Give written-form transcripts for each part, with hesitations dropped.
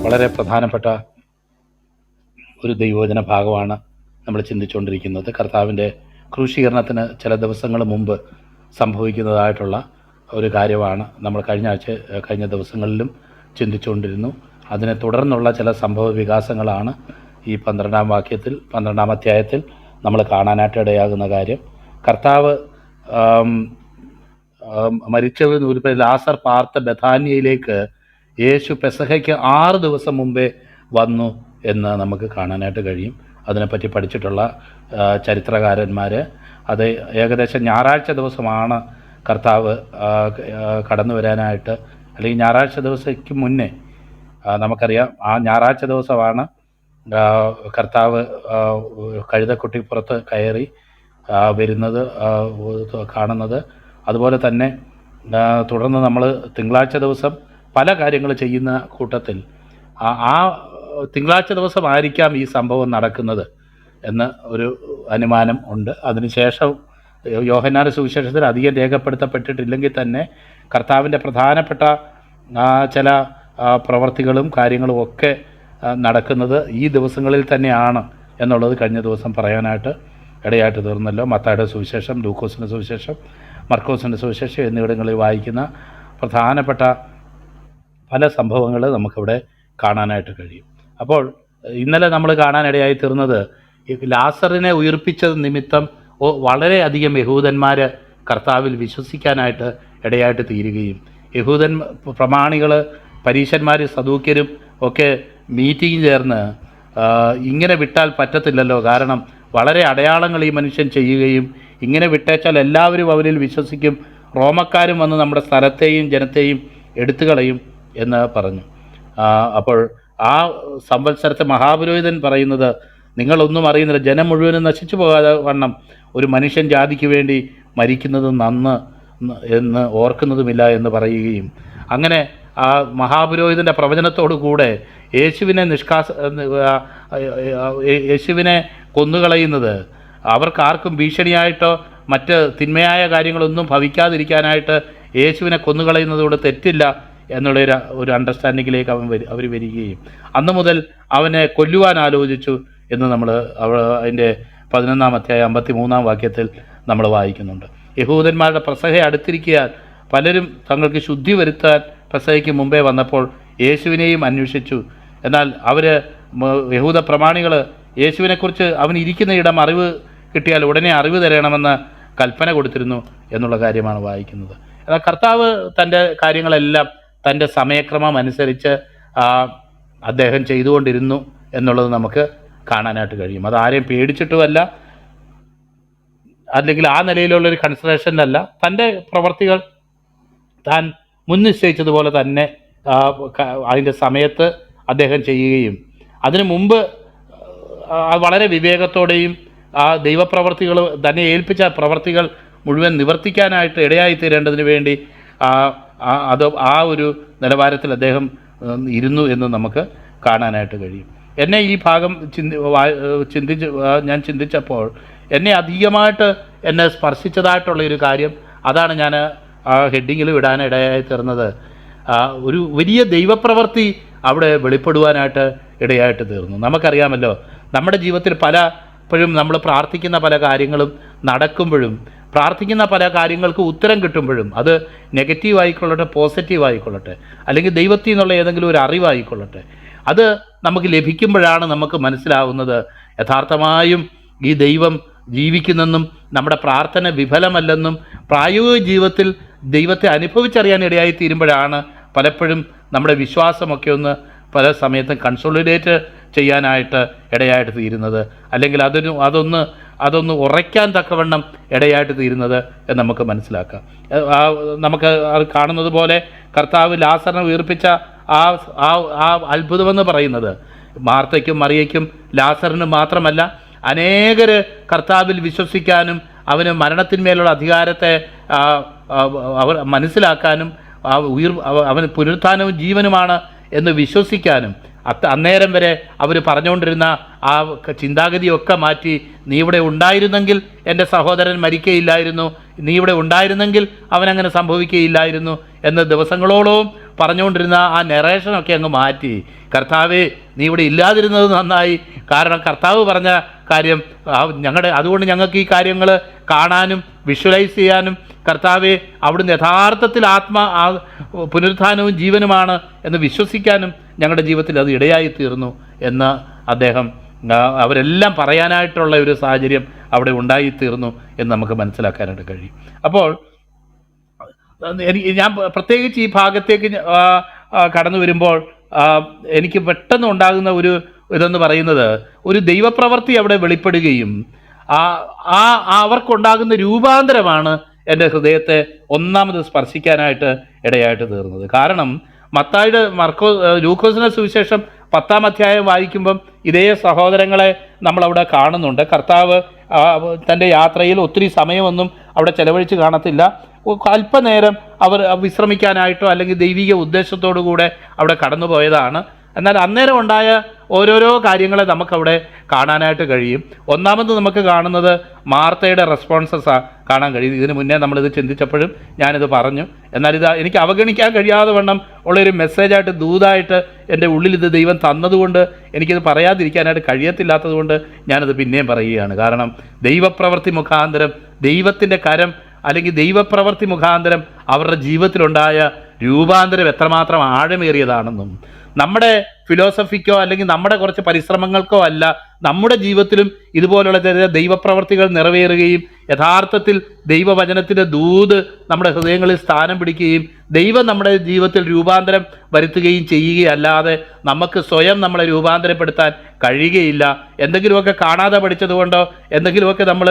വളരെ പ്രധാനപ്പെട്ട ഒരു ദൈവവചന ഭാഗമാണ് നമ്മൾ ചിന്തിച്ചുകൊണ്ടിരിക്കുന്നത്. കർത്താവിൻ്റെ ക്രൂശീകരണത്തിന് ചില ദിവസങ്ങൾ മുമ്പ് സംഭവിക്കുന്നതായിട്ടുള്ള ഒരു കാര്യമാണ് നമ്മൾ കഴിഞ്ഞ ദിവസങ്ങളിലും ചിന്തിച്ചുകൊണ്ടിരുന്നു. അതിനെ തുടർന്നുള്ള ചില സംഭവ വികാസങ്ങളാണ് ഈ 12-ാം അധ്യായത്തിൽ നമ്മൾ കാണാനായിട്ട് ഇടയാകുന്ന കാര്യം. കർത്താവ് മരിച്ചവരിൽ ഒരു ലാസർ പാർത്ത ബഥാന്യയിലേക്ക് യേശു പെസഹയ്ക്ക് 6 ദിവസം മുമ്പേ വന്നു എന്ന് നമുക്ക് കാണാനായിട്ട് കഴിയും. അതിനെപ്പറ്റി പഠിച്ചിട്ടുള്ള ചരിത്രകാരന്മാർ അത് ഏകദേശം ഞായറാഴ്ച ദിവസമാണ് കർത്താവ് കടന്നു വരാനായിട്ട്, അല്ലെങ്കിൽ ഞായറാഴ്ച ദിവസയ്ക്ക് മുന്നേ നമുക്കറിയാം ആ ഞായറാഴ്ച ദിവസമാണ് കർത്താവ് കഴുതക്കുട്ടിപ്പുറത്ത് കയറി വരുന്നത് കാണുന്നത്. അതുപോലെ തന്നെ തുടർന്ന് നമ്മൾ തിങ്കളാഴ്ച ദിവസം പല കാര്യങ്ങൾ ചെയ്യുന്ന കൂട്ടത്തിൽ ആ തിങ്കളാഴ്ച ദിവസമായിരിക്കാം ഈ സംഭവം നടക്കുന്നത് എന്ന് ഒരു അനുമാനം ഉണ്ട്. അതിനുശേഷം യോഹന്നാന്റെ സുവിശേഷത്തിൽ അധികം രേഖപ്പെടുത്തപ്പെട്ടിട്ടില്ലെങ്കിൽ തന്നെ കർത്താവിൻ്റെ പ്രധാനപ്പെട്ട ചില പ്രവർത്തികളും കാര്യങ്ങളും ഒക്കെ നടക്കുന്നത് ഈ ദിവസങ്ങളിൽ തന്നെയാണ് എന്നുള്ളത് കഴിഞ്ഞ ദിവസം പറയാനായിട്ട് ഇടയായിട്ട് തീർന്നല്ലോ. മത്തായിയുടെ സുവിശേഷം, ലൂക്കോസിൻ്റെ സുവിശേഷം, മർക്കോസിൻ്റെ സുവിശേഷം എന്നിവിടങ്ങളിൽ വായിക്കുന്ന പ്രധാനപ്പെട്ട പല സംഭവങ്ങൾ നമുക്കിവിടെ കാണാനായിട്ട് കഴിയും. അപ്പോൾ ഇന്നലെ നമ്മൾ കാണാനിടയായി തീർന്നത് ലാസറിനെ ഉയിർപ്പിച്ചത് നിമിത്തം വളരെയധികം യഹൂദന്മാർ കർത്താവിൽ വിശ്വസിക്കാനായിട്ട് ഇടയായിട്ട് തീരുകയും യഹൂദൻ പ്രമാണികൾ, പരീശന്മാർ, സദൂക്യരും ഒക്കെ മീറ്റിംഗ് ചേർന്ന് ഇങ്ങനെ വിട്ടാൽ പറ്റത്തില്ലല്ലോ, കാരണം വളരെ അടയാളങ്ങൾ ഈ മനുഷ്യൻ ചെയ്യുകയും ഇങ്ങനെ വിട്ടേച്ചാൽ എല്ലാവരും അവരിൽ വിശ്വസിക്കും, റോമക്കാരും വന്ന് നമ്മുടെ സ്ഥലത്തെയും ജനത്തെയും എടുത്തുകളയും എന്ന് പറഞ്ഞു. അപ്പോൾ ആ സംവത്സരത്തെ മഹാപുരോഹിതൻ പറയുന്നത്, നിങ്ങളൊന്നും അറിയുന്നില്ല, ജനം മുഴുവനും നശിച്ചു പോകാതെ വണ്ണം ഒരു മനുഷ്യൻ ജാതിക്ക് വേണ്ടി മരിക്കുന്നത് നന്ന് എന്ന് ഓർക്കുന്നതുമില്ല എന്ന് പറയുകയും അങ്ങനെ ആ മഹാപുരോഹിതൻ്റെ പ്രവചനത്തോടു കൂടെ യേശുവിനെ കൊന്നുകളയുന്നത് അവർക്കാർക്കും ഭീഷണിയായിട്ടോ മറ്റ് തിന്മയായ കാര്യങ്ങളൊന്നും ഭവിക്കാതിരിക്കാനായിട്ട് യേശുവിനെ കൊന്നുകളയുന്നതോട് തെറ്റില്ല എന്നുള്ള ഒരു അണ്ടർസ്റ്റാൻഡിങ്ങിലേക്ക് അവർ വരികയും അന്ന് മുതൽ അവനെ കൊല്ലുവാൻ ആലോചിച്ചു എന്ന് നമ്മൾ അതിൻ്റെ 11-ാം അധ്യായം 53-ാം വാക്യത്തിൽ നമ്മൾ വായിക്കുന്നുണ്ട്. യഹൂദന്മാരുടെ പെസഹ അടുത്തിരിക്കാൻ പലരും തങ്ങൾക്ക് ശുദ്ധി വരുത്താൻ പെസഹയ്ക്ക് മുമ്പേ വന്നപ്പോൾ യേശുവിനെയും അന്വേഷിച്ചു. എന്നാൽ അവർ യഹൂദ പ്രമാണികൾ യേശുവിനെക്കുറിച്ച് അവൻ ഇരിക്കുന്ന ഇടം അറിവ് കിട്ടിയാൽ ഉടനെ അറിവ് തരണമെന്ന് കൽപ്പന കൊടുത്തിരുന്നു എന്നുള്ള കാര്യമാണ് വായിക്കുന്നത്. എന്നാൽ കർത്താവ് തൻ്റെ കാര്യങ്ങളെല്ലാം തൻ്റെ സമയക്രമം അനുസരിച്ച് അദ്ദേഹം ചെയ്തുകൊണ്ടിരുന്നു എന്നുള്ളത് നമുക്ക് കാണാനായിട്ട് കഴിയും. അതാരെയും പേടിച്ചിട്ടുമല്ല, അല്ലെങ്കിൽ ആ നിലയിലുള്ളൊരു കൺസിഡറേഷനല്ല. തൻ്റെ പ്രവർത്തികൾ താൻ മുൻനിശ്ചയിച്ചതുപോലെ തന്നെ അതിൻ്റെ സമയത്ത് അദ്ദേഹം ചെയ്യുകയും അതിനു മുമ്പ് വളരെ വിവേകത്തോടെയും ആ ദൈവപ്രവർത്തികൾ തന്നെ ഏൽപ്പിച്ച പ്രവർത്തികൾ മുഴുവൻ നിവർത്തിക്കാനായിട്ട് ഇടയായി തീരേണ്ടതിന് വേണ്ടി ആ ഒരു നിലവാരത്തിൽ അദ്ദേഹം ഇരുന്നു എന്ന് നമുക്ക് കാണാനായിട്ട് കഴിയും. എന്നെ ഈ ഭാഗം ഞാൻ ചിന്തിച്ചപ്പോൾ എന്നെ അധികമായിട്ട് എന്നെ സ്പർശിച്ചതായിട്ടുള്ളൊരു കാര്യം അതാണ് ഞാൻ ഹെഡിങ്ങിൽ ഇടാനിടയായി തീർന്നത്. ഒരു വലിയ ദൈവപ്രവൃത്തി അവിടെ വെളിപ്പെടുവാനായിട്ട് ഇടയായിട്ട് തീർന്നു. നമുക്കറിയാമല്ലോ, നമ്മുടെ ജീവിതത്തിൽ പലപ്പോഴും നമ്മൾ പ്രാർത്ഥിക്കുന്ന പല കാര്യങ്ങളും നടക്കുമ്പോഴും പ്രാർത്ഥിക്കുന്ന പല കാര്യങ്ങൾക്ക് ഉത്തരം കിട്ടുമ്പോഴും അത് നെഗറ്റീവ് ആയിക്കൊള്ളട്ടെ, പോസിറ്റീവ് ആയിക്കൊള്ളട്ടെ, അല്ലെങ്കിൽ ദൈവത്തിൽ നിന്നുള്ള ഏതെങ്കിലും ഒരു അറിവായിക്കൊള്ളട്ടെ, അത് നമുക്ക് ലഭിക്കുമ്പോഴാണ് നമുക്ക് മനസ്സിലാവുന്നത് യഥാർത്ഥമായും ഈ ദൈവം ജീവിക്കുന്നെന്നും നമ്മുടെ പ്രാർത്ഥന വിഫലമല്ലെന്നും പ്രായോഗിക ജീവിതത്തിൽ ദൈവത്തെ അനുഭവിച്ചറിയാൻ ഇടയായി തീരുമ്പോഴാണ് പലപ്പോഴും നമ്മുടെ വിശ്വാസമൊക്കെ ഒന്ന് പല സമയത്തും കൺസോളിഡേറ്റ് ചെയ്യാനായിട്ട് ഇടയായിട്ട് തീരുന്നത്, അല്ലെങ്കിൽ അതൊന്ന് ഉറയ്ക്കാൻ തക്കവണ്ണം ഇടയായിട്ട് തീരുന്നത് എന്ന് നമുക്ക് മനസ്സിലാക്കാം. നമുക്ക് അത് കാണുന്നത് പോലെ കർത്താവ് ലാസറിനെ ഉയർപ്പിച്ച ആ അത്ഭുതമെന്ന് പറയുന്നത് മാർത്തയ്ക്കും മറിയയ്ക്കും ലാസറിനും മാത്രമല്ല, അനേകർ കർത്താവിൽ വിശ്വസിക്കാനും അവന് മരണത്തിന്മേലുള്ള അധികാരത്തെ അവർ മനസ്സിലാക്കാനും അവന് പുനരുത്ഥാനവും ജീവനുമാണ് എന്ന് വിശ്വസിക്കാനും അന്നേരം വരെ അവർ പറഞ്ഞുകൊണ്ടിരുന്ന ആ ചിന്താഗതിയൊക്കെ മാറ്റി, നീ ഇവിടെ ഉണ്ടായിരുന്നെങ്കിൽ എൻ്റെ സഹോദരൻ മരിക്കുകയില്ലായിരുന്നു, നീ ഇവിടെ ഉണ്ടായിരുന്നെങ്കിൽ അവനങ്ങനെ സംഭവിക്കുകയില്ലായിരുന്നു എന്ന് ദിവസങ്ങളോളവും പറഞ്ഞുകൊണ്ടിരുന്ന ആ നെറേഷനൊക്കെ അങ്ങ് മാറ്റി, കർത്താവേ നീ ഇവിടെ ഇല്ലാതിരുന്നത് നന്നായി, കാരണം കർത്താവ് പറഞ്ഞ കാര്യം അതുകൊണ്ട് ഞങ്ങൾക്ക് ഈ കാര്യങ്ങൾ കാണാനും വിഷ്വലൈസ് ചെയ്യാനും, കർത്താവെ അവിടുന്ന് യഥാർത്ഥത്തിൽ പുനരുത്ഥാനവും ജീവനുമാണ് എന്ന് വിശ്വസിക്കാനും ഞങ്ങളുടെ ജീവിതത്തിൽ അത് ഇടയായി തീർന്നു എന്ന് അദ്ദേഹം അവരെല്ലാം പറയാനായിട്ടുള്ള ഒരു സാഹചര്യം അവിടെ ഉണ്ടായിത്തീർന്നു എന്ന് നമുക്ക് മനസ്സിലാക്കാനായിട്ട് കഴിയും. അപ്പോൾ ഞാൻ പ്രത്യേകിച്ച് ഈ ഭാഗത്തേക്ക് കടന്നു വരുമ്പോൾ എനിക്ക് പെട്ടെന്ന് ഉണ്ടാകുന്ന ഒരു ഇതെന്ന് പറയുന്നത്, ഒരു ദൈവപ്രവൃത്തി അവിടെ വെളിപ്പെടുകയും അവർക്കുണ്ടാകുന്ന രൂപാന്തരമാണ് എൻ്റെ ഹൃദയത്തെ ഒന്നാമത് സ്പർശിക്കാനായിട്ട് ഇടയായിട്ട് തീർന്നത്. കാരണം ലൂക്കോസിന്റെ സുവിശേഷം 10-ാം അധ്യായം വായിക്കുമ്പം ഇതേ സഹോദരങ്ങളെ നമ്മളവിടെ കാണുന്നുണ്ട്. കർത്താവ് തൻ്റെ യാത്രയിൽ ഒത്തിരി സമയമൊന്നും അവിടെ ചെലവഴിച്ച് കാണത്തില്ല. അല്പനേരം അവർ വിശ്രമിക്കാനായിട്ടോ അല്ലെങ്കിൽ ദൈവിക ഉദ്ദേശത്തോടു കൂടെ അവിടെ കടന്നു പോയതാണ്. എന്നാൽ അന്നേരം ഉണ്ടായ ഓരോരോ കാര്യങ്ങളെ നമുക്കവിടെ കാണാനായിട്ട് കഴിയും. ഒന്നാമത് നമുക്ക് കാണുന്നത് മാർത്തയുടെ റെസ്പോൺസസാണ് കാണാൻ കഴിയും. ഇതിന് മുന്നേ നമ്മളിത് ചിന്തിച്ചപ്പോഴും ഞാനിത് പറഞ്ഞു. എന്നാൽ എനിക്ക് അവഗണിക്കാൻ കഴിയാതെ വണ്ണം ഉള്ളൊരു മെസ്സേജായിട്ട്, ദൂതായിട്ട് എൻ്റെ ഉള്ളിൽ ഇത് ദൈവം തന്നതുകൊണ്ട് എനിക്കിത് പറയാതിരിക്കാനായിട്ട് കഴിയത്തില്ലാത്തത് കൊണ്ട് ഞാനത് പിന്നെയും പറയുകയാണ്. കാരണം ദൈവപ്രവൃത്തി മുഖാന്തരം, ദൈവത്തിൻ്റെ കരം അല്ലെങ്കിൽ ദൈവപ്രവൃത്തി മുഖാന്തരം അവരുടെ ജീവിതത്തിലുണ്ടായ രൂപാന്തരം എത്രമാത്രം ആഴമേറിയതാണെന്നും, നമ്മുടെ ഫിലോസഫിക്കോ അല്ലെങ്കിൽ നമ്മുടെ കുറച്ച് പരിശ്രമങ്ങൾക്കോ അല്ല, നമ്മുടെ ജീവിതത്തിലും ഇതുപോലുള്ള ചില ദൈവപ്രവർത്തികൾ നിറവേറുകയും യഥാർത്ഥത്തിൽ ദൈവവചനത്തിൻ്റെ ദൂത് നമ്മുടെ ഹൃദയങ്ങളിൽ സ്ഥാനം പിടിക്കുകയും ദൈവം നമ്മുടെ ജീവിതത്തിൽ രൂപാന്തരം വരുത്തുകയും ചെയ്യുകയല്ലാതെ നമുക്ക് സ്വയം നമ്മളെ രൂപാന്തരപ്പെടുത്താൻ കഴിയുകയില്ല. എന്തെങ്കിലുമൊക്കെ കാണാതെ പഠിച്ചതുകൊണ്ടോ എന്തെങ്കിലുമൊക്കെ നമ്മൾ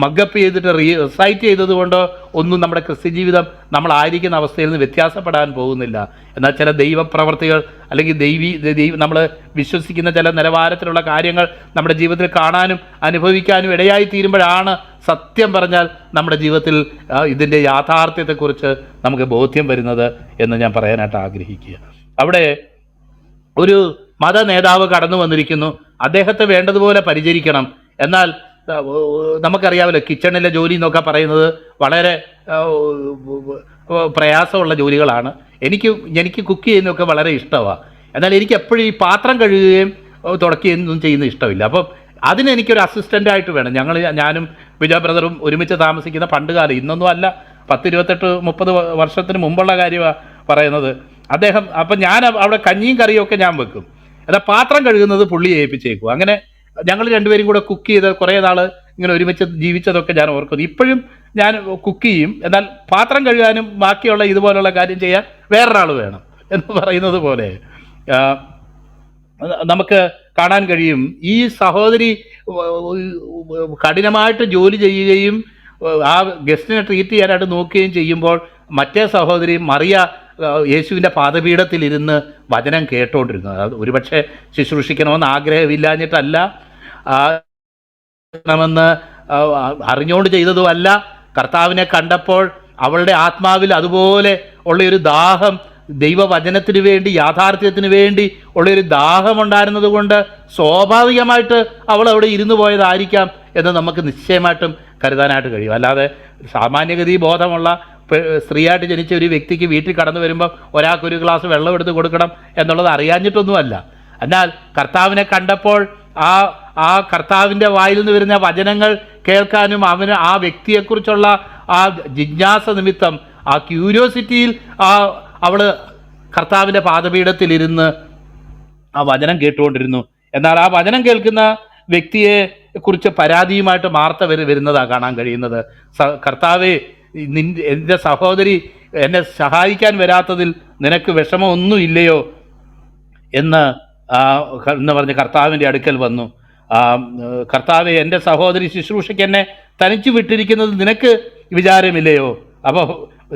മഗ്ഗപ്പ് ചെയ്തിട്ട് റിസൈറ്റ് ചെയ്തതുകൊണ്ടോ ഒന്നും നമ്മുടെ ക്രിസ്ത്യ ജീവിതം നമ്മളായിരിക്കുന്ന അവസ്ഥയിൽ നിന്ന് വ്യത്യാസപ്പെടാൻ പോകുന്നില്ല. എന്നാൽ ചില ദൈവപ്രവർത്തികൾ അല്ലെങ്കിൽ നമ്മൾ വിശ്വസിക്കുന്ന ചില നിലവാരത്തിലുള്ള കാര്യങ്ങൾ നമ്മുടെ ജീവിതത്തിൽ കാണാനും അനുഭവിക്കാനും ഇടയായി തീരുമ്പോഴാണ് സത്യം പറഞ്ഞാൽ നമ്മുടെ ജീവിതത്തിൽ ഇതിൻ്റെ യാഥാർത്ഥ്യത്തെക്കുറിച്ച് നമുക്ക് ബോധ്യം വരുന്നത് എന്ന് ഞാൻ പറയാനായിട്ട് ആഗ്രഹിക്കുക. അവിടെ ഒരു മത നേതാവ് കടന്നു വന്നിരിക്കുന്നു, അദ്ദേഹത്തെ വേണ്ടതുപോലെ പരിചരിക്കണം. എന്നാൽ നമുക്കറിയാമല്ലോ, കിച്ചണിലെ ജോലി എന്നൊക്കെ പറയുന്നത് വളരെ പ്രയാസമുള്ള ജോലികളാണ്. എനിക്ക് കുക്ക് ചെയ്യുന്നതൊക്കെ വളരെ ഇഷ്ടമാണ്. എന്നാൽ എനിക്ക് എപ്പോഴും ഈ പാത്രം കഴുകുകയും തുടക്കുകയൊന്നും ചെയ്യുന്ന ഇഷ്ടമില്ല. അപ്പം അതിനെനിക്കൊരു അസിസ്റ്റൻ്റായിട്ട് വേണം. ഞാനും വിജയ ബ്രദറും ഒരുമിച്ച് താമസിക്കുന്ന പണ്ട് കാലം, ഇന്നൊന്നും അല്ല, 10-28-30 വർഷത്തിന് മുമ്പുള്ള കാര്യമാണ് പറയുന്നത്. അപ്പം ഞാൻ അവിടെ കഞ്ഞിയും കറിയും ഒക്കെ ഞാൻ വെക്കും, എന്നാൽ പാത്രം കഴുകുന്നത് പുള്ളി ഏൽപ്പിച്ചേക്കും. അങ്ങനെ ഞങ്ങൾ രണ്ടുപേരും കൂടെ കുക്ക് ചെയ്ത് കുറേ നാൾ ഇങ്ങനെ ഒരുമിച്ച് ജീവിച്ചതൊക്കെ ഞാൻ ഓർക്കുന്നു. ഇപ്പോഴും ഞാൻ കുക്ക് ചെയ്യും, എന്നാൽ പാത്രം കഴുകാനും ബാക്കിയുള്ള ഇതുപോലുള്ള കാര്യം ചെയ്യാൻ വേറൊരാൾ വേണം എന്ന് പറയുന്നത് പോലെ നമുക്ക് കാണാൻ കഴിയും. ഈ സഹോദരി കഠിനമായിട്ട് ജോലി ചെയ്യുകയും ആ ഗസ്റ്റിനെ ട്രീറ്റ് ചെയ്യാനായിട്ട് നോക്കുകയും ചെയ്യുമ്പോൾ മറ്റേ സഹോദരി മറിയ യേശുവിൻ്റെ പാദപീഠത്തിലിരുന്ന് വചനം കേട്ടോണ്ടിരുന്നത്. അത് ഒരുപക്ഷെ ശുശ്രൂഷിക്കണമെന്ന് ആഗ്രഹമില്ലാഞ്ഞിട്ടല്ല, ണമെന്ന് അറിഞ്ഞുകൊണ്ട് ചെയ്തതുമല്ല. കർത്താവിനെ കണ്ടപ്പോൾ അവളുടെ ആത്മാവിൽ അതുപോലെ ഉള്ളൊരു ദാഹം, ദൈവവചനത്തിന് വേണ്ടി, യാഥാർത്ഥ്യത്തിന് വേണ്ടി ഉള്ളൊരു ദാഹമുണ്ടായിരുന്നത് കൊണ്ട് സ്വാഭാവികമായിട്ട് അവൾ അവിടെ ഇരുന്നു പോയതായിരിക്കാം എന്ന് നമുക്ക് നിശ്ചയമായിട്ടും കരുതാനായിട്ട് കഴിയും. അല്ലാതെ സാമാന്യഗതി ബോധമുള്ള സ്ത്രീയായിട്ട് ജനിച്ച ഒരു വ്യക്തിക്ക് വീട്ടിൽ കടന്നു വരുമ്പോൾ ഒരാൾക്കൊരു ഗ്ലാസ് വെള്ളം എടുത്ത് കൊടുക്കണം എന്നുള്ളത് അറിയാഞ്ഞിട്ടൊന്നുമല്ല. എന്നാൽ കർത്താവിനെ കണ്ടപ്പോൾ ആ കർത്താവിൻ്റെ വായിൽ നിന്ന് വരുന്ന വചനങ്ങൾ കേൾക്കാനും ആ വ്യക്തിയെക്കുറിച്ചുള്ള ആ ജിജ്ഞാസ നിമിത്തം, ആ ക്യൂരിയോസിറ്റിയിൽ അവൾ കർത്താവിൻ്റെ പാദപീഠത്തിലിരുന്ന് ആ വചനം കേട്ടുകൊണ്ടിരുന്നു. എന്നാൽ ആ വചനം കേൾക്കുന്ന വ്യക്തിയെ കുറിച്ച് പരാതിയുമായിട്ട് മാർത്ത വരുന്നതാണ് കാണാൻ കഴിയുന്നത്. കർത്താവേ, എൻ്റെ സഹോദരി എന്നെ സഹായിക്കാൻ വരാത്തതിൽ നിനക്ക് വിഷമമൊന്നും ഇല്ലയോ എന്ന് പറഞ്ഞ് കർത്താവിൻ്റെ അടുക്കൽ വന്നു. കർത്താവെ, എൻ്റെ സഹോദരി ശുശ്രൂഷയ്ക്ക് എന്നെ തനിച്ചു വിട്ടിരിക്കുന്നത് നിനക്ക് വിചാരമില്ലയോ? അപ്പോൾ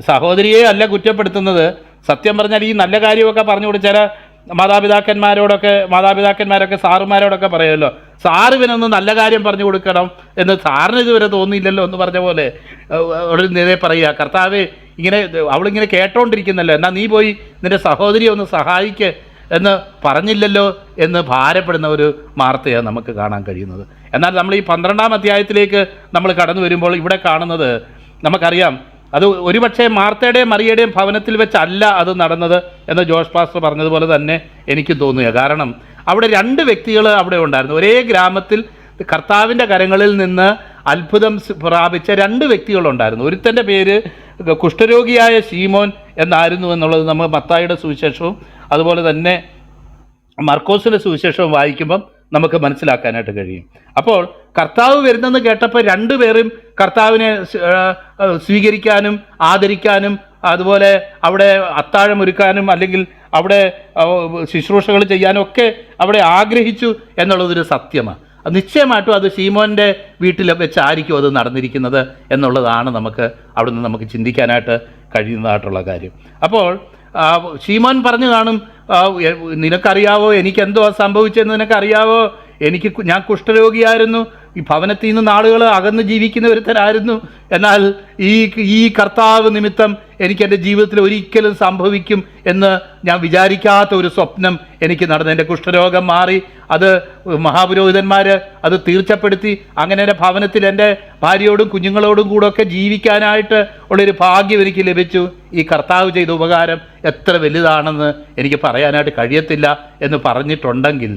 സഹോദരിയെ അല്ല കുറ്റപ്പെടുത്തുന്നത്. സത്യം പറഞ്ഞാൽ ഈ നല്ല കാര്യമൊക്കെ പറഞ്ഞു കൊടുത്താൽ മാതാപിതാക്കന്മാരൊക്കെ സാറുമാരോടൊക്കെ പറയുമല്ലോ, സാറിനൊന്ന് നല്ല കാര്യം പറഞ്ഞു കൊടുക്കണം എന്ന് സാറിന് ഇതുവരെ തോന്നിയില്ലല്ലോ എന്ന് പറഞ്ഞ പോലെ അവൾ നേരെ പറയുക, കർത്താവേ അവളിങ്ങനെ കേട്ടോണ്ടിരിക്കുന്നല്ലോ, എന്നാൽ നീ പോയി നിൻ്റെ സഹോദരിയെ ഒന്ന് സഹായിക്ക് എന്ന് പറഞ്ഞില്ലല്ലോ എന്ന് ഭാരപ്പെടുന്ന ഒരു വാർത്തയാണ് നമുക്ക് കാണാൻ കഴിയുന്നത്. എന്നാൽ നമ്മൾ ഈ 12-ാം അധ്യായത്തിലേക്ക് നമ്മൾ കടന്നു വരുമ്പോൾ ഇവിടെ കാണുന്നത്, നമുക്കറിയാം അത് ഒരുപക്ഷെ മാർത്തയുടെയും മറിയയുടെയും ഭവനത്തിൽ വെച്ചല്ല അത് നടന്നത് എന്ന് ജോഷ് പാസ്റ്റർ പറഞ്ഞതുപോലെ തന്നെ എനിക്ക് തോന്നുക. കാരണം അവിടെ രണ്ട് വ്യക്തികൾ അവിടെ ഉണ്ടായിരുന്നു. ഒരേ ഗ്രാമത്തിൽ കർത്താവിൻ്റെ കരങ്ങളിൽ നിന്ന് അത്ഭുതം പ്രാപിച്ച രണ്ട് വ്യക്തികളുണ്ടായിരുന്നു. ഒരുത്തൻ്റെ പേര് കുഷ്ഠരോഗിയായ ശീമോൻ എന്നായിരുന്നു എന്നുള്ളത് നമ്മൾ മത്തായിയുടെ സുവിശേഷവും അതുപോലെ തന്നെ മർക്കോസിൻ്റെ സുവിശേഷവും വായിക്കുമ്പം നമുക്ക് മനസ്സിലാക്കാനായിട്ട് കഴിയും. അപ്പോൾ കർത്താവ് വരുന്നെന്ന് കേട്ടപ്പോൾ രണ്ടുപേരും കർത്താവിനെ സ്വീകരിക്കാനും ആദരിക്കാനും അതുപോലെ അവിടെ അത്താഴം ഒരുക്കാനും അല്ലെങ്കിൽ അവിടെ ശുശ്രൂഷകൾ ചെയ്യാനും ഒക്കെ അവിടെ ആഗ്രഹിച്ചു എന്നുള്ളതൊരു സത്യമാണ്. നിശ്ചയമായിട്ടും അത് ശീമോൻ്റെ വീട്ടിൽ വെച്ചായിരിക്കും അത് നടന്നിരിക്കുന്നത് എന്നുള്ളതാണ് അവിടുന്ന് നമുക്ക് ചിന്തിക്കാനായിട്ട് കഴിയുന്നതായിട്ടുള്ള കാര്യം. അപ്പോൾ ശീമോൻ പറഞ്ഞു കാണും, നിനക്കറിയാവോ എനിക്കെന്തോ സംഭവിച്ചതെന്ന് നിനക്കറിയാവോ, ഞാൻ കുഷ്ഠരോഗിയായിരുന്നു, ഈ ഭവനത്തിൽ നിന്ന് നാളുകൾ അകന്ന് ജീവിക്കുന്ന ഒരുത്തരായിരുന്നു. എന്നാൽ ഈ കർത്താവ് നിമിത്തം എനിക്ക് എൻ്റെ ജീവിതത്തിൽ ഒരിക്കലും സംഭവിക്കും എന്ന് ഞാൻ വിചാരിക്കാത്ത ഒരു സ്വപ്നം എനിക്ക് നടന്നു. എൻ്റെ കുഷ്ഠരോഗം മാറി. അത് മഹാപുരോഹിതന്മാർ അത് തീർച്ചപ്പെടുത്തി. അങ്ങനെ എൻ്റെ ഭവനത്തിൽ എൻ്റെ ഭാര്യയോടും കുഞ്ഞുങ്ങളോടും കൂടെ ഒക്കെ ജീവിക്കാനായിട്ട് ഉള്ളൊരു ഭാഗ്യം എനിക്ക് ലഭിച്ചു. ഈ കർത്താവ് ചെയ്ത ഉപകാരം എത്ര വലുതാണെന്ന് എനിക്ക് പറയാനായിട്ട് കഴിയത്തില്ല എന്ന് പറഞ്ഞിട്ടുണ്ടെങ്കിൽ,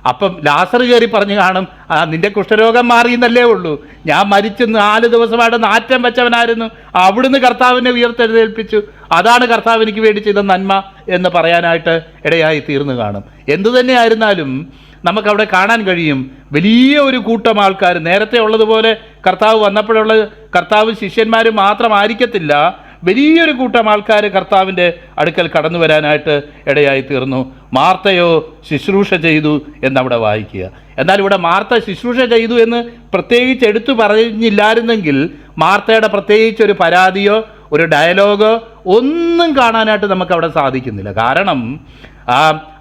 അപ്പം ലാസർ കയറി പറഞ്ഞു കാണും, നിന്റെ കുഷ്ഠരോഗം മാറിയെന്നല്ലേ ഉള്ളൂ, ഞാൻ മരിച്ച് 4 ദിവസമായിട്ട് നാറ്റം വെച്ചവനായിരുന്നു, അവിടുന്ന് കർത്താവിനെ ഉയർത്തെഴുന്നേൽപ്പിച്ചു, അതാണ് കർത്താവ് എനിക്ക് വേണ്ടി ചെയ്ത നന്മ എന്ന് പറയാനായിട്ട് ഇടയായി തീർന്നു കാണും. എന്തു തന്നെയായിരുന്നാലും നമുക്കവിടെ കാണാൻ കഴിയും വലിയ ഒരു കൂട്ടം ആൾക്കാർ. നേരത്തെ ഉള്ളതുപോലെ കർത്താവ് വന്നപ്പോഴുള്ള കർത്താവ് ശിഷ്യന്മാർ മാത്രമായിരിക്കത്തില്ല, വലിയൊരു കൂട്ടം ആൾക്കാർ കർത്താവിൻ്റെ അടുക്കൽ കടന്നു വരാനായിട്ട് ഇടയായി തീർന്നു. മാർത്തയോ ശുശ്രൂഷ ചെയ്തു എന്നവിടെ വായിക്കുക. എന്നാൽ ഇവിടെ മാർത്ത ശുശ്രൂഷ ചെയ്തു എന്ന് പ്രത്യേകിച്ച് എടുത്തു പറഞ്ഞില്ലായിരുന്നെങ്കിൽ മാർത്തയുടെ പ്രത്യേകിച്ചൊരു പരാതിയോ ഒരു ഡയലോഗോ ഒന്നും കാണാനായിട്ട് നമുക്കവിടെ സാധിക്കുന്നില്ല. കാരണം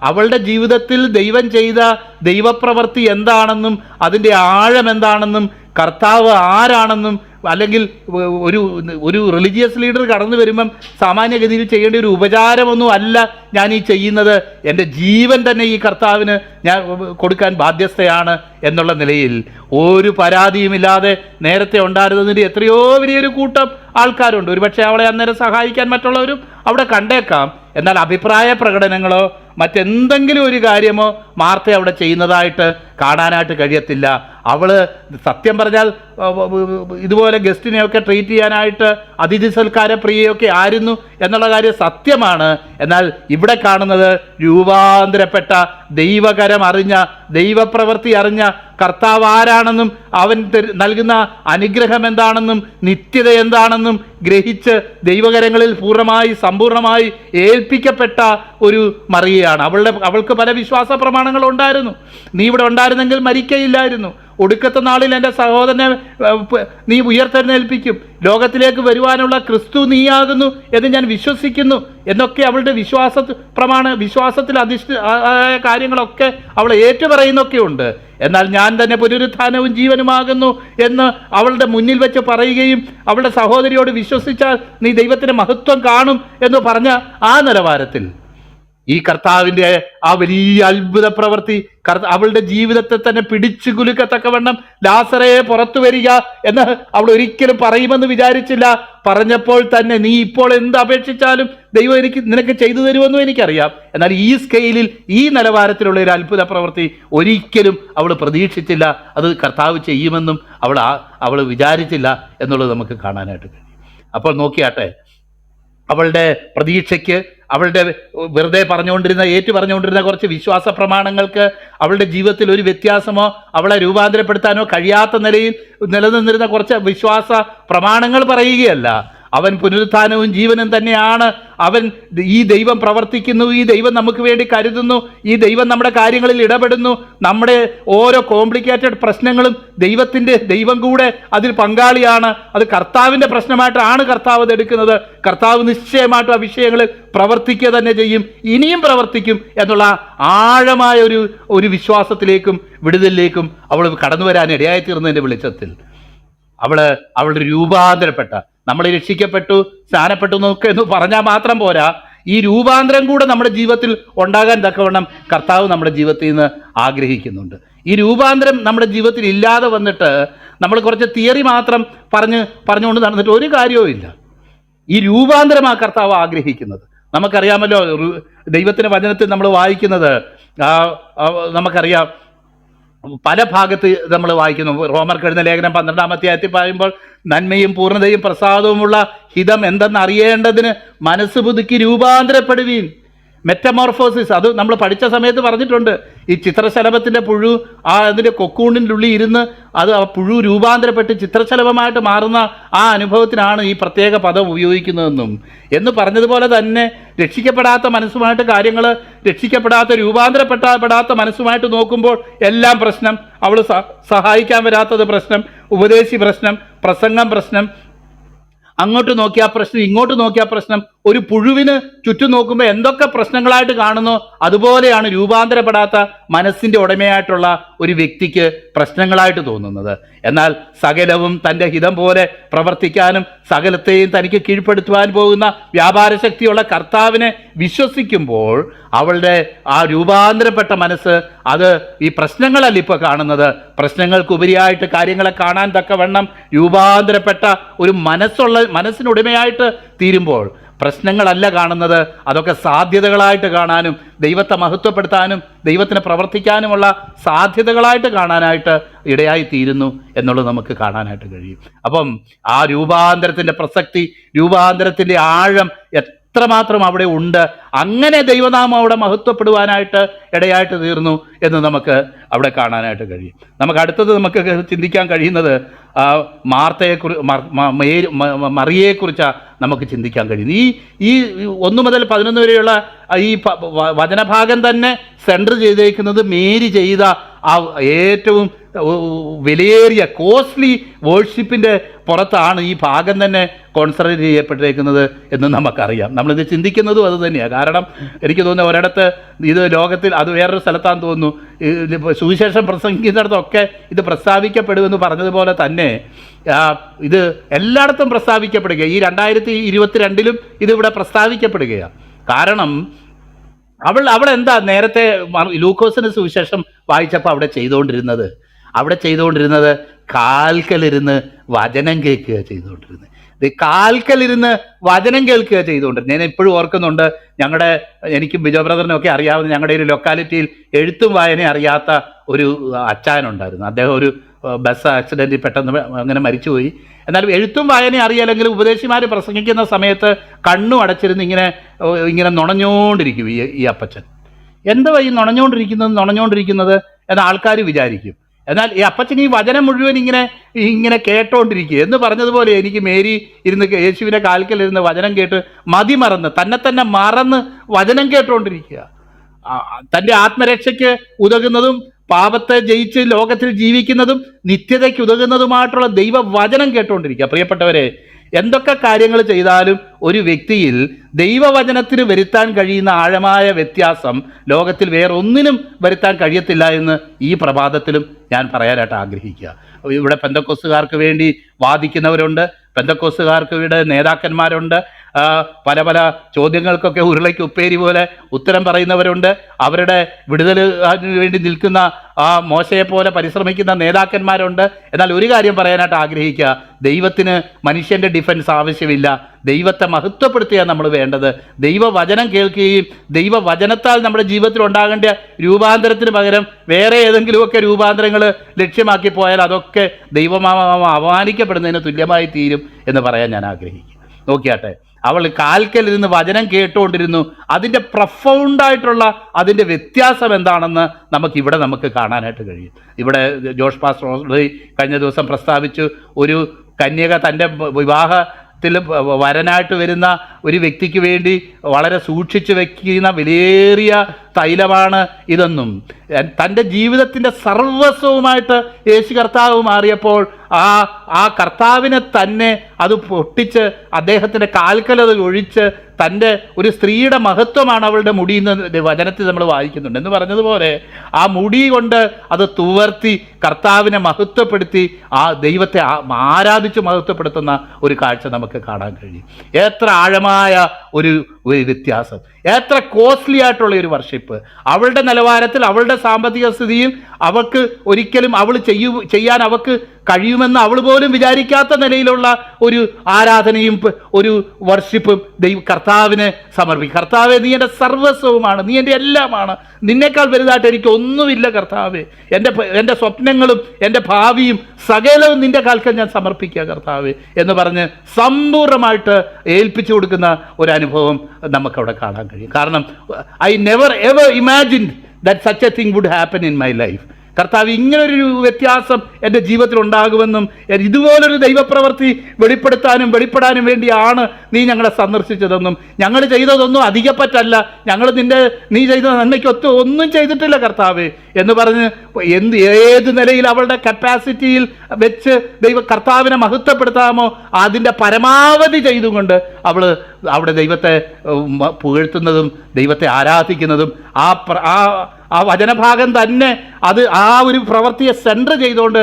അവളുടെ ജീവിതത്തിൽ ദൈവം ചെയ്ത ദൈവപ്രവൃത്തി എന്താണെന്നും അതിൻ്റെ ആഴം എന്താണെന്നും കർത്താവ് ആരാണെന്നും, അല്ലെങ്കിൽ ഒരു റിലീജിയസ് ലീഡർ കടന്നു വരുമ്പം സാമാന്യഗതിയിൽ ചെയ്യേണ്ട ഒരു ഉപചാരമൊന്നും അല്ല ഞാൻ ഈ ചെയ്യുന്നത്, എൻ്റെ ജീവൻ തന്നെ ഈ കർത്താവിന് ഞാൻ കൊടുക്കാൻ ബാധ്യസ്ഥയാണ് എന്നുള്ള നിലയിൽ ഒരു പരാതിയുമില്ലാതെ നേരത്തെ ഉണ്ടായിരുന്നതിൻ്റെ എത്രയോ വലിയൊരു കൂട്ടം ആൾക്കാരുണ്ട്. ഒരുപക്ഷെ അവളെ അന്നേരം സഹായിക്കാൻ മറ്റുള്ളവരും അവിടെ കണ്ടേക്കാം. എന്നാൽ അഭിപ്രായ പ്രകടനങ്ങളോ മറ്റെന്തെങ്കിലും ഒരു കാര്യമോ മാർത്ത അവിടെ ചെയ്യുന്നതായിട്ട് കാണാനായിട്ട് കഴിയത്തില്ല. അവൾ സത്യം പറഞ്ഞാൽ ഇതുപോലെ ഗസ്റ്റിനെയൊക്കെ ട്രീറ്റ് ചെയ്യാനായിട്ട് അതിഥി സൽക്കാര പ്രിയയൊക്കെ ആയിരുന്നു എന്നുള്ള കാര്യം സത്യമാണ്. എന്നാൽ ഇവിടെ കാണുന്നത് രൂപാന്തരപ്പെട്ട ദൈവകരം അറിഞ്ഞ, ദൈവപ്രവൃത്തി അറിഞ്ഞ കർത്താവ് ആരാണെന്നും അവൻ നൽകുന്ന അനുഗ്രഹം എന്താണെന്നും നിത്യത എന്താണെന്നും ഗ്രഹിച്ച് ദൈവകരങ്ങളിൽ പൂർണ്ണമായി സമ്പൂർണ്ണമായി ഏൽപ്പിക്കപ്പെട്ട ഒരു മറിയയാണ്. അവൾക്ക് പല വിശ്വാസ പ്രമാണങ്ങളും ഉണ്ടായിരുന്നു. നീ ഇവിടെ ഉണ്ടായിരുന്നെങ്കിൽ മരിക്കയില്ലായിരുന്നു, ഒടുക്കത്തെ നാളിൽ എൻ്റെ സഹോദരനെ നീ ഉയർത്തെഴുന്നേൽപ്പിക്കും, ലോകത്തിലേക്ക് വരുവാനുള്ള ക്രിസ്തു നീയാകുന്നു എന്ന് ഞാൻ വിശ്വസിക്കുന്നു എന്നൊക്കെ അവളുടെ വിശ്വാസത്തിൽ അധിഷ്ഠിതമായ കാര്യങ്ങളൊക്കെ അവൾ ഏറ്റുപറയുന്നൊക്കെ ഉണ്ട്. എന്നാൽ ഞാൻ തന്നെ പുനരുത്ഥാനവും ജീവനുമാകുന്നു എന്ന് അവളുടെ മുന്നിൽ വെച്ച് പറയുകയും അവളുടെ സഹോദരിയോട് വിശ്വസിച്ചാൽ നീ ദൈവത്തിൻ്റെ മഹത്വം കാണും എന്ന് പറഞ്ഞ ആ നിലവാരത്തിൽ ഈ കർത്താവിൻ്റെ ആ വലിയ അത്ഭുത പ്രവൃത്തി അവളുടെ ജീവിതത്തെ തന്നെ പിടിച്ചു കുലുക്കത്തക്കവണ്ണം ലാസറേ പുറത്തു വരിക എന്ന് അവൾ ഒരിക്കലും പറയുമെന്ന് വിചാരിച്ചില്ല. പറഞ്ഞപ്പോൾ തന്നെ നീ ഇപ്പോൾ എന്ത് അപേക്ഷിച്ചാലും ദൈവം നിനക്ക് ചെയ്തു തരുമെന്നും എനിക്കറിയാം. എന്നാൽ ഈ സ്കെയിലിൽ ഈ നിലവാരത്തിലുള്ള ഒരു അത്ഭുത പ്രവൃത്തി ഒരിക്കലും അവൾ പ്രതീക്ഷിച്ചില്ല. അത് കർത്താവ് ചെയ്യുമെന്നും അവൾ വിചാരിച്ചില്ല എന്നുള്ളത് നമുക്ക് കാണാനായിട്ട് കഴിയും. അപ്പോൾ നോക്കിയാട്ടെ, അവളുടെ പ്രതീക്ഷയ്ക്ക്, അവളുടെ വെറുതെ പറഞ്ഞുകൊണ്ടിരുന്ന കുറച്ച് വിശ്വാസ പ്രമാണങ്ങൾക്ക് അവളുടെ ജീവിതത്തിൽ ഒരു വ്യത്യാസമോ അവളെ രൂപാന്തരപ്പെടുത്താനോ കഴിയാത്ത നിലയിൽ നിലനിന്നിരുന്ന കുറച്ച് വിശ്വാസ പ്രമാണങ്ങൾ പറയുകയല്ല. അവൻ പുനരുത്ഥാനവും ജീവനും തന്നെയാണ്, അവൻ ഈ ദൈവം പ്രവർത്തിക്കുന്നു, ഈ ദൈവം നമുക്ക് വേണ്ടി കരുതുന്നു, ഈ ദൈവം നമ്മുടെ കാര്യങ്ങളിൽ ഇടപെടുന്നു, നമ്മുടെ ഓരോ കോംപ്ലിക്കേറ്റഡ് പ്രശ്നങ്ങളും ദൈവം കൂടെ അതിൽ പങ്കാളിയാണ്. അത് കർത്താവിൻ്റെ പ്രശ്നമായിട്ടാണ് കർത്താവ് അതെടുക്കുന്നത്. കർത്താവ് നിശ്ചയമായിട്ടും ആ വിഷയങ്ങളിൽ പ്രവർത്തിക്കുക തന്നെ ചെയ്യും, ഇനിയും പ്രവർത്തിക്കും എന്നുള്ള ആഴമായ ഒരു വിശ്വാസത്തിലേക്കും വിടുതലിലേക്കും അവൾ കടന്നു വരാൻ ഇടയായിത്തീർന്നതിൻ്റെ വെളിച്ചത്തിൽ അവളുടെ രൂപാന്തരപ്പെട്ട, നമ്മൾ രക്ഷിക്കപ്പെട്ടു സ്നാനപ്പെട്ടു എന്നൊക്കെ എന്ന് പറഞ്ഞാൽ മാത്രം പോരാ, ഈ രൂപാന്തരം കൂടെ നമ്മുടെ ജീവിതത്തിൽ ഉണ്ടാകാൻ തക്കവണ്ണം കർത്താവ് നമ്മുടെ ജീവിതത്തിൽ നിന്ന് ആഗ്രഹിക്കുന്നുണ്ട്. ഈ രൂപാന്തരം നമ്മുടെ ജീവിതത്തിൽ ഇല്ലാതെ വന്നിട്ട് നമ്മൾ കുറച്ച് തിയറി മാത്രം പറഞ്ഞുകൊണ്ട് നടന്നിട്ട് ഒരു കാര്യവും ഇല്ല. ഈ രൂപാന്തരം ആ കർത്താവ് ആഗ്രഹിക്കുന്നത്. നമുക്കറിയാമല്ലോ, ദൈവത്തിൻ്റെ വചനത്തിൽ നമ്മൾ വായിക്കുന്നത് നമുക്കറിയാം, പല ഭാഗത്ത് നമ്മൾ വായിക്കുന്നു. റോമർക്ക് എഴുതുന്ന ലേഖനം 12-ാം അധ്യായത്തിൽ പറയുമ്പോൾ, നന്മയും പൂർണ്ണതയും പ്രസാദവുമുള്ള ഹിതം എന്തെന്ന് അറിയേണ്ടതിന് മനസ്സ് പുതുക്കി രൂപാന്തരപ്പെടുവീൻ. മെറ്റമോർഫോസിസ്, അത് നമ്മൾ പഠിച്ച സമയത്ത് പറഞ്ഞിട്ടുണ്ട്. ഈ ചിത്രശലഭത്തിൻ്റെ പുഴു അതിൻ്റെ കൊക്കൂണിൻ്റെ ഉള്ളിൽ ഇരുന്ന് അത് ആ പുഴു രൂപാന്തരപ്പെട്ട് ചിത്രശലഭമായിട്ട് മാറുന്ന ആ അനുഭവത്തിനാണ് ഈ പ്രത്യേക പദം ഉപയോഗിക്കുന്നതെന്നും എന്ന് പറഞ്ഞതുപോലെ തന്നെ രക്ഷിക്കപ്പെടാത്ത മനസ്സുമായിട്ട് കാര്യങ്ങൾ, രൂപാന്തരപ്പെടാത്ത മനസ്സുമായിട്ട് നോക്കുമ്പോൾ എല്ലാം പ്രശ്നം. അവൾ സഹായിക്കാൻ വരാത്തത് പ്രശ്നം, ഉപദേശി പ്രശ്നം, പ്രസംഗം പ്രശ്നം, അങ്ങോട്ട് നോക്കിയാൽ പ്രശ്നം, ഇങ്ങോട്ട് നോക്കിയാൽ പ്രശ്നം. ഒരു പുഴുവിന് ചുറ്റും നോക്കുമ്പോൾ എന്തൊക്കെ പ്രശ്നങ്ങളായിട്ട് കാണുന്നോ അതുപോലെയാണ് രൂപാന്തരപ്പെടാത്ത മനസ്സിൻ്റെ ഉടമയായിട്ടുള്ള ഒരു വ്യക്തിക്ക് പ്രശ്നങ്ങളായിട്ട് തോന്നുന്നത്. എന്നാൽ സകലവും തൻ്റെ ഹിതം പോലെ പ്രവർത്തിക്കാനും സകലത്തെയും തനിക്ക് കീഴ്പ്പെടുത്തുവാൻ പോകുന്ന വ്യാപാര ശക്തിയുള്ള കർത്താവിനെ വിശ്വസിക്കുമ്പോൾ അവളുടെ ആ രൂപാന്തരപ്പെട്ട മനസ്സ് അത് ഈ പ്രശ്നങ്ങളല്ല ഇപ്പോൾ കാണുന്നത്, പ്രശ്നങ്ങൾക്കുപരിയായിട്ട് കാര്യങ്ങളെ കാണാൻ തക്കവണ്ണം രൂപാന്തരപ്പെട്ട ഒരു മനസ്സിനുടമയായിട്ട് തീരുമ്പോൾ പ്രശ്നങ്ങളല്ല കാണുന്നത്, അതൊക്കെ സാധ്യതകളായിട്ട് കാണാനും ദൈവത്തെ മഹത്വപ്പെടുത്താനും ദൈവത്തിന് പ്രവർത്തിക്കാനുമുള്ള സാധ്യതകളായിട്ട് കാണാനായിട്ട് ഇടയായി തീരുന്നു എന്നുള്ളത് നമുക്ക് കാണാനായിട്ട് കഴിയും. അപ്പം ആ രൂപാന്തരത്തിൻ്റെ പ്രസക്തി, രൂപാന്തരത്തിൻ്റെ ആഴം എത്രമാത്രം അവിടെ ഉണ്ട്, അങ്ങനെ ദൈവനാമം അവിടെ മഹത്വപ്പെടുവാനായിട്ട് ഇടയായിട്ട് തീർന്നു എന്ന് നമുക്ക് അവിടെ കാണാനായിട്ട് കഴിയും. നമുക്ക് അടുത്തത് നമുക്ക് ചിന്തിക്കാൻ കഴിയുന്നത് മറിയയെക്കുറിച്ചാണ് നമുക്ക് ചിന്തിക്കാൻ കഴിയുന്നത്. ഈ 1 മുതൽ 11 വരെയുള്ള ഈ വചനഭാഗം തന്നെ സെൻറ്റർ ചെയ്തേക്കുന്നത് മേരി ചെയ്ത ആ ഏറ്റവും വിലയേറിയ കോസ്റ്റ്ലി വേർഷിപ്പിൻ്റെ പുറത്താണ് ഈ ഭാഗം തന്നെ കോൺസെൻട്രേറ്റ് ചെയ്യപ്പെട്ടിരിക്കുന്നത് എന്ന് നമുക്കറിയാം. നമ്മളിത് ചിന്തിക്കുന്നതും അത് തന്നെയാണ്. കാരണം എനിക്ക് തോന്നുന്നു ഒരിടത്ത് ഇത് ലോകത്തിൽ, അത് വേറൊരു സ്ഥലത്താണെന്ന് തോന്നുന്നു, സുവിശേഷം പ്രസംഗിക്കുന്നിടത്തൊക്കെ ഇത് പ്രസ്താവിക്കപ്പെടുമെന്ന് പറഞ്ഞതുപോലെ തന്നെ ഇത് എല്ലായിടത്തും പ്രസ്താവിക്കപ്പെടുക. ഈ 2022 ഇതിവിടെ പ്രസ്താവിക്കപ്പെടുകയാണ്. കാരണം അവൾ എന്താ നേരത്തെ ലൂക്കോസിന് സുവിശേഷം വായിച്ചപ്പോൾ അവിടെ ചെയ്തുകൊണ്ടിരുന്നത് കാൽക്കലിരുന്ന് വചനം കേൾക്കുക ചെയ്തുകൊണ്ടിരുന്നത്. കാൽക്കലിരുന്ന് വചനം കേൾക്കുക ചെയ്തുകൊണ്ടിരുന്നത്. ഞാൻ എപ്പോഴും ഓർക്കുന്നുണ്ട്, എനിക്കും ബിജോ ബ്രദറിനും ഒക്കെ അറിയാവുന്ന ഞങ്ങളുടെ ഒരു ലൊക്കാലിറ്റിയിൽ എഴുത്തും വായനയും അറിയാത്ത ഒരു അച്ചായനുണ്ടായിരുന്നു. അദ്ദേഹം ഒരു ബസ് ആക്സിഡൻറ്റിൽ പെട്ടെന്ന് അങ്ങനെ മരിച്ചുപോയി. എന്നാലും എഴുത്തും വായനയും അറിയാമെങ്കിൽ ഉപദേശിമാർ പ്രസംഗിക്കുന്ന സമയത്ത് കണ്ണും അടച്ചിരുന്ന് ഇങ്ങനെ നുണഞ്ഞുകൊണ്ടിരിക്കും ഈ അപ്പച്ചൻ. എന്താ ഈ നുണഞ്ഞുകൊണ്ടിരിക്കുന്നത് എന്ന് ആൾക്കാർ വിചാരിക്കും. എന്നാൽ ഈ അപ്പച്ചൻ ഈ വചനം മുഴുവൻ ഇങ്ങനെ കേട്ടോണ്ടിരിക്കുക എന്ന് പറഞ്ഞതുപോലെ എനിക്ക് മേരി ഇരുന്ന് യേശുവിൻ്റെ കാൽക്കലിരുന്ന് വചനം കേട്ട് മതിമറന്ന് തന്നെ മറന്ന് വചനം കേട്ടോണ്ടിരിക്കുക. തൻ്റെ ആത്മരക്ഷയ്ക്ക് ഉതകുന്നതും പാപത്തെ ജയിച്ച് ലോകത്തിൽ ജീവിക്കുന്നതും നിത്യതയ്ക്ക് ഉതകുന്നതുമായിട്ടുള്ള ദൈവവചനം കേട്ടുകൊണ്ടിരിക്കുക. പ്രിയപ്പെട്ടവരെ, എന്തൊക്കെ കാര്യങ്ങൾ ചെയ്താലും ഒരു വ്യക്തിയിൽ ദൈവവചനത്തിന് വരുത്താൻ കഴിയുന്ന ആഴമായ വ്യത്യാസം ലോകത്തിൽ വേറൊന്നിനും വരുത്താൻ കഴിയത്തില്ല എന്ന് ഈ പ്രഭാതത്തിലും ഞാൻ പറയാനായിട്ട് ആഗ്രഹിക്കുക. ഇവിടെ പെന്തക്കോസ്തുകാർക്ക് വേണ്ടി വാദിക്കുന്നവരുണ്ട്, പെന്തക്കോസ്തുകാർക്ക് ഇവിടെ നേതാക്കന്മാരുണ്ട്, പല ചോദ്യങ്ങൾക്കൊക്കെ ഉരുളയ്ക്ക് ഉപ്പേരി പോലെ ഉത്തരം പറയുന്നവരുണ്ട്, അവരുടെ വിടുതലിന് വേണ്ടി നിൽക്കുന്ന മോശയെ പോലെ പരിശ്രമിക്കുന്ന നേതാക്കന്മാരുണ്ട്. എന്നാൽ ഒരു കാര്യം പറയാനായിട്ട് ആഗ്രഹിക്കുക, ദൈവത്തിന് മനുഷ്യൻ്റെ ഡിഫൻസ് ആവശ്യമില്ല. ദൈവത്തെ മഹത്വപ്പെടുത്തുകയാണ് നമ്മൾ വേണ്ടത്. ദൈവവചനം കേൾക്കുകയും ദൈവവചനത്താൽ നമ്മുടെ ജീവിതത്തിൽ ഉണ്ടാകേണ്ട രൂപാന്തരത്തിന് പകരം വേറെ ഏതെങ്കിലുമൊക്കെ രൂപാന്തരങ്ങൾ ലക്ഷ്യമാക്കി പോയാൽ അതൊക്കെ ദൈവമാമ അപമാനിക്കപ്പെടുന്നതിന് തുല്യമായി തീരും എന്ന് പറയാൻ ഞാൻ ആഗ്രഹിക്കും. നോക്കിയാട്ടെ, അവൾ കാൽക്കലിരുന്ന് വചനം കേട്ടുകൊണ്ടിരുന്നു. അതിൻ്റെ പ്രൊഫൗണ്ടായിട്ടുള്ള അതിൻ്റെ വ്യത്യാസം എന്താണെന്ന് നമുക്ക് കാണാനായിട്ട് കഴിയും. ഇവിടെ ജോഷ് പാസ്റ്റർ കഴിഞ്ഞ ദിവസം പ്രസ്താവിച്ചു, ഒരു കന്യക തൻ്റെ വിവാഹത്തിൽ വരനായിട്ട് വരുന്ന ഒരു വ്യക്തിക്ക് വേണ്ടി വളരെ സൂക്ഷിച്ചു വയ്ക്കുന്ന വിലയേറിയ തൈലമാണ് ഇതെന്നും തൻ്റെ ജീവിതത്തിൻ്റെ സർവസ്വവുമായിട്ട് യേശു കർത്താവ് മാറിയപ്പോൾ ആ കർത്താവിനെ തന്നെ അത് പൊട്ടിച്ച് അദ്ദേഹത്തിൻ്റെ കാൽക്കലത് ഒഴിച്ച് തൻ്റെ ഒരു സ്ത്രീയുടെ മഹത്വമാണ് അവളുടെ മുടി എന്ന് വചനത്തിൽ നമ്മൾ വായിക്കുന്നുണ്ട്. എന്ന് പറഞ്ഞതുപോലെ ആ മുടി കൊണ്ട് അത് തുവർത്തി കർത്താവിനെ മഹത്വപ്പെടുത്തി ആ ദൈവത്തെ ആരാധിച്ച് മഹത്വപ്പെടുത്തുന്ന ഒരു കാഴ്ച നമുക്ക് കാണാൻ കഴിയും. എത്ര ആഴമായ ഒരു വ്യത്യാസം, എത്ര കോസ്റ്റ്ലി ആയിട്ടുള്ള ഒരു വർഷിപ്പ്. അവളുടെ നിലവാരത്തിൽ, അവളുടെ സാമ്പത്തിക സ്ഥിതിയിൽ അവൾക്ക് ഒരിക്കലും ചെയ്യാൻ അവൾക്ക് കഴിയുമെന്ന് അവൾ പോലും വിചാരിക്കാത്ത നിലയിലുള്ള ഒരു ആരാധനയും ഒരു വർഷിപ്പും കർത്താവിന് സമർപ്പിക്കും. കർത്താവെ, നീ എൻ്റെ സർവസ്വവുമാണ്, നീ എൻ്റെ എല്ലാമാണ്, നിന്നേക്കാൾ വലുതായിട്ട് എനിക്ക് ഒന്നുമില്ല കർത്താവെ. എൻ്റെ സ്വപ്നങ്ങളും എൻ്റെ ഭാവിയും സകലവും നിൻ്റെ കാൽക്കൽ ഞാൻ സമർപ്പിക്കുക കർത്താവെ എന്ന് പറഞ്ഞ് സമ്പൂർണ്ണമായിട്ട് ഏൽപ്പിച്ചു കൊടുക്കുന്ന ഒരു അനുഭവം നമുക്കവിടെ കാണാൻ കഴിയും. കാരണം I never ever imagined that such a thing would happen in my life. കർത്താവ്, ഇങ്ങനൊരു വ്യത്യാസം എൻ്റെ ജീവിതത്തിൽ ഉണ്ടാകുമെന്നും ഇതുപോലൊരു ദൈവപ്രവൃത്തി വെളിപ്പെടാനും വേണ്ടിയാണ് നീ ഞങ്ങളെ സന്ദർശിച്ചതെന്നും ഞങ്ങൾ ചെയ്തതൊന്നും അധികപ്പറ്റല്ല, നീ ചെയ്ത നന്മയ്ക്കൊത്ത് ഒന്നും ചെയ്തിട്ടില്ല കർത്താവ് എന്ന് പറഞ്ഞ് ഏത് നിലയിൽ അവളുടെ കപ്പാസിറ്റിയിൽ വെച്ച് കർത്താവിനെ മഹത്വപ്പെടുത്താമോ അതിൻ്റെ പരമാവധി ചെയ്തുകൊണ്ട് അവൾ അവിടെ ദൈവത്തെ പുകഴ്ത്തുന്നതും ദൈവത്തെ ആരാധിക്കുന്നതും ആ വചനഭാഗം തന്നെ അത് ആ ഒരു പ്രവൃത്തിയെ സെൻറ്റർ ചെയ്തുകൊണ്ട്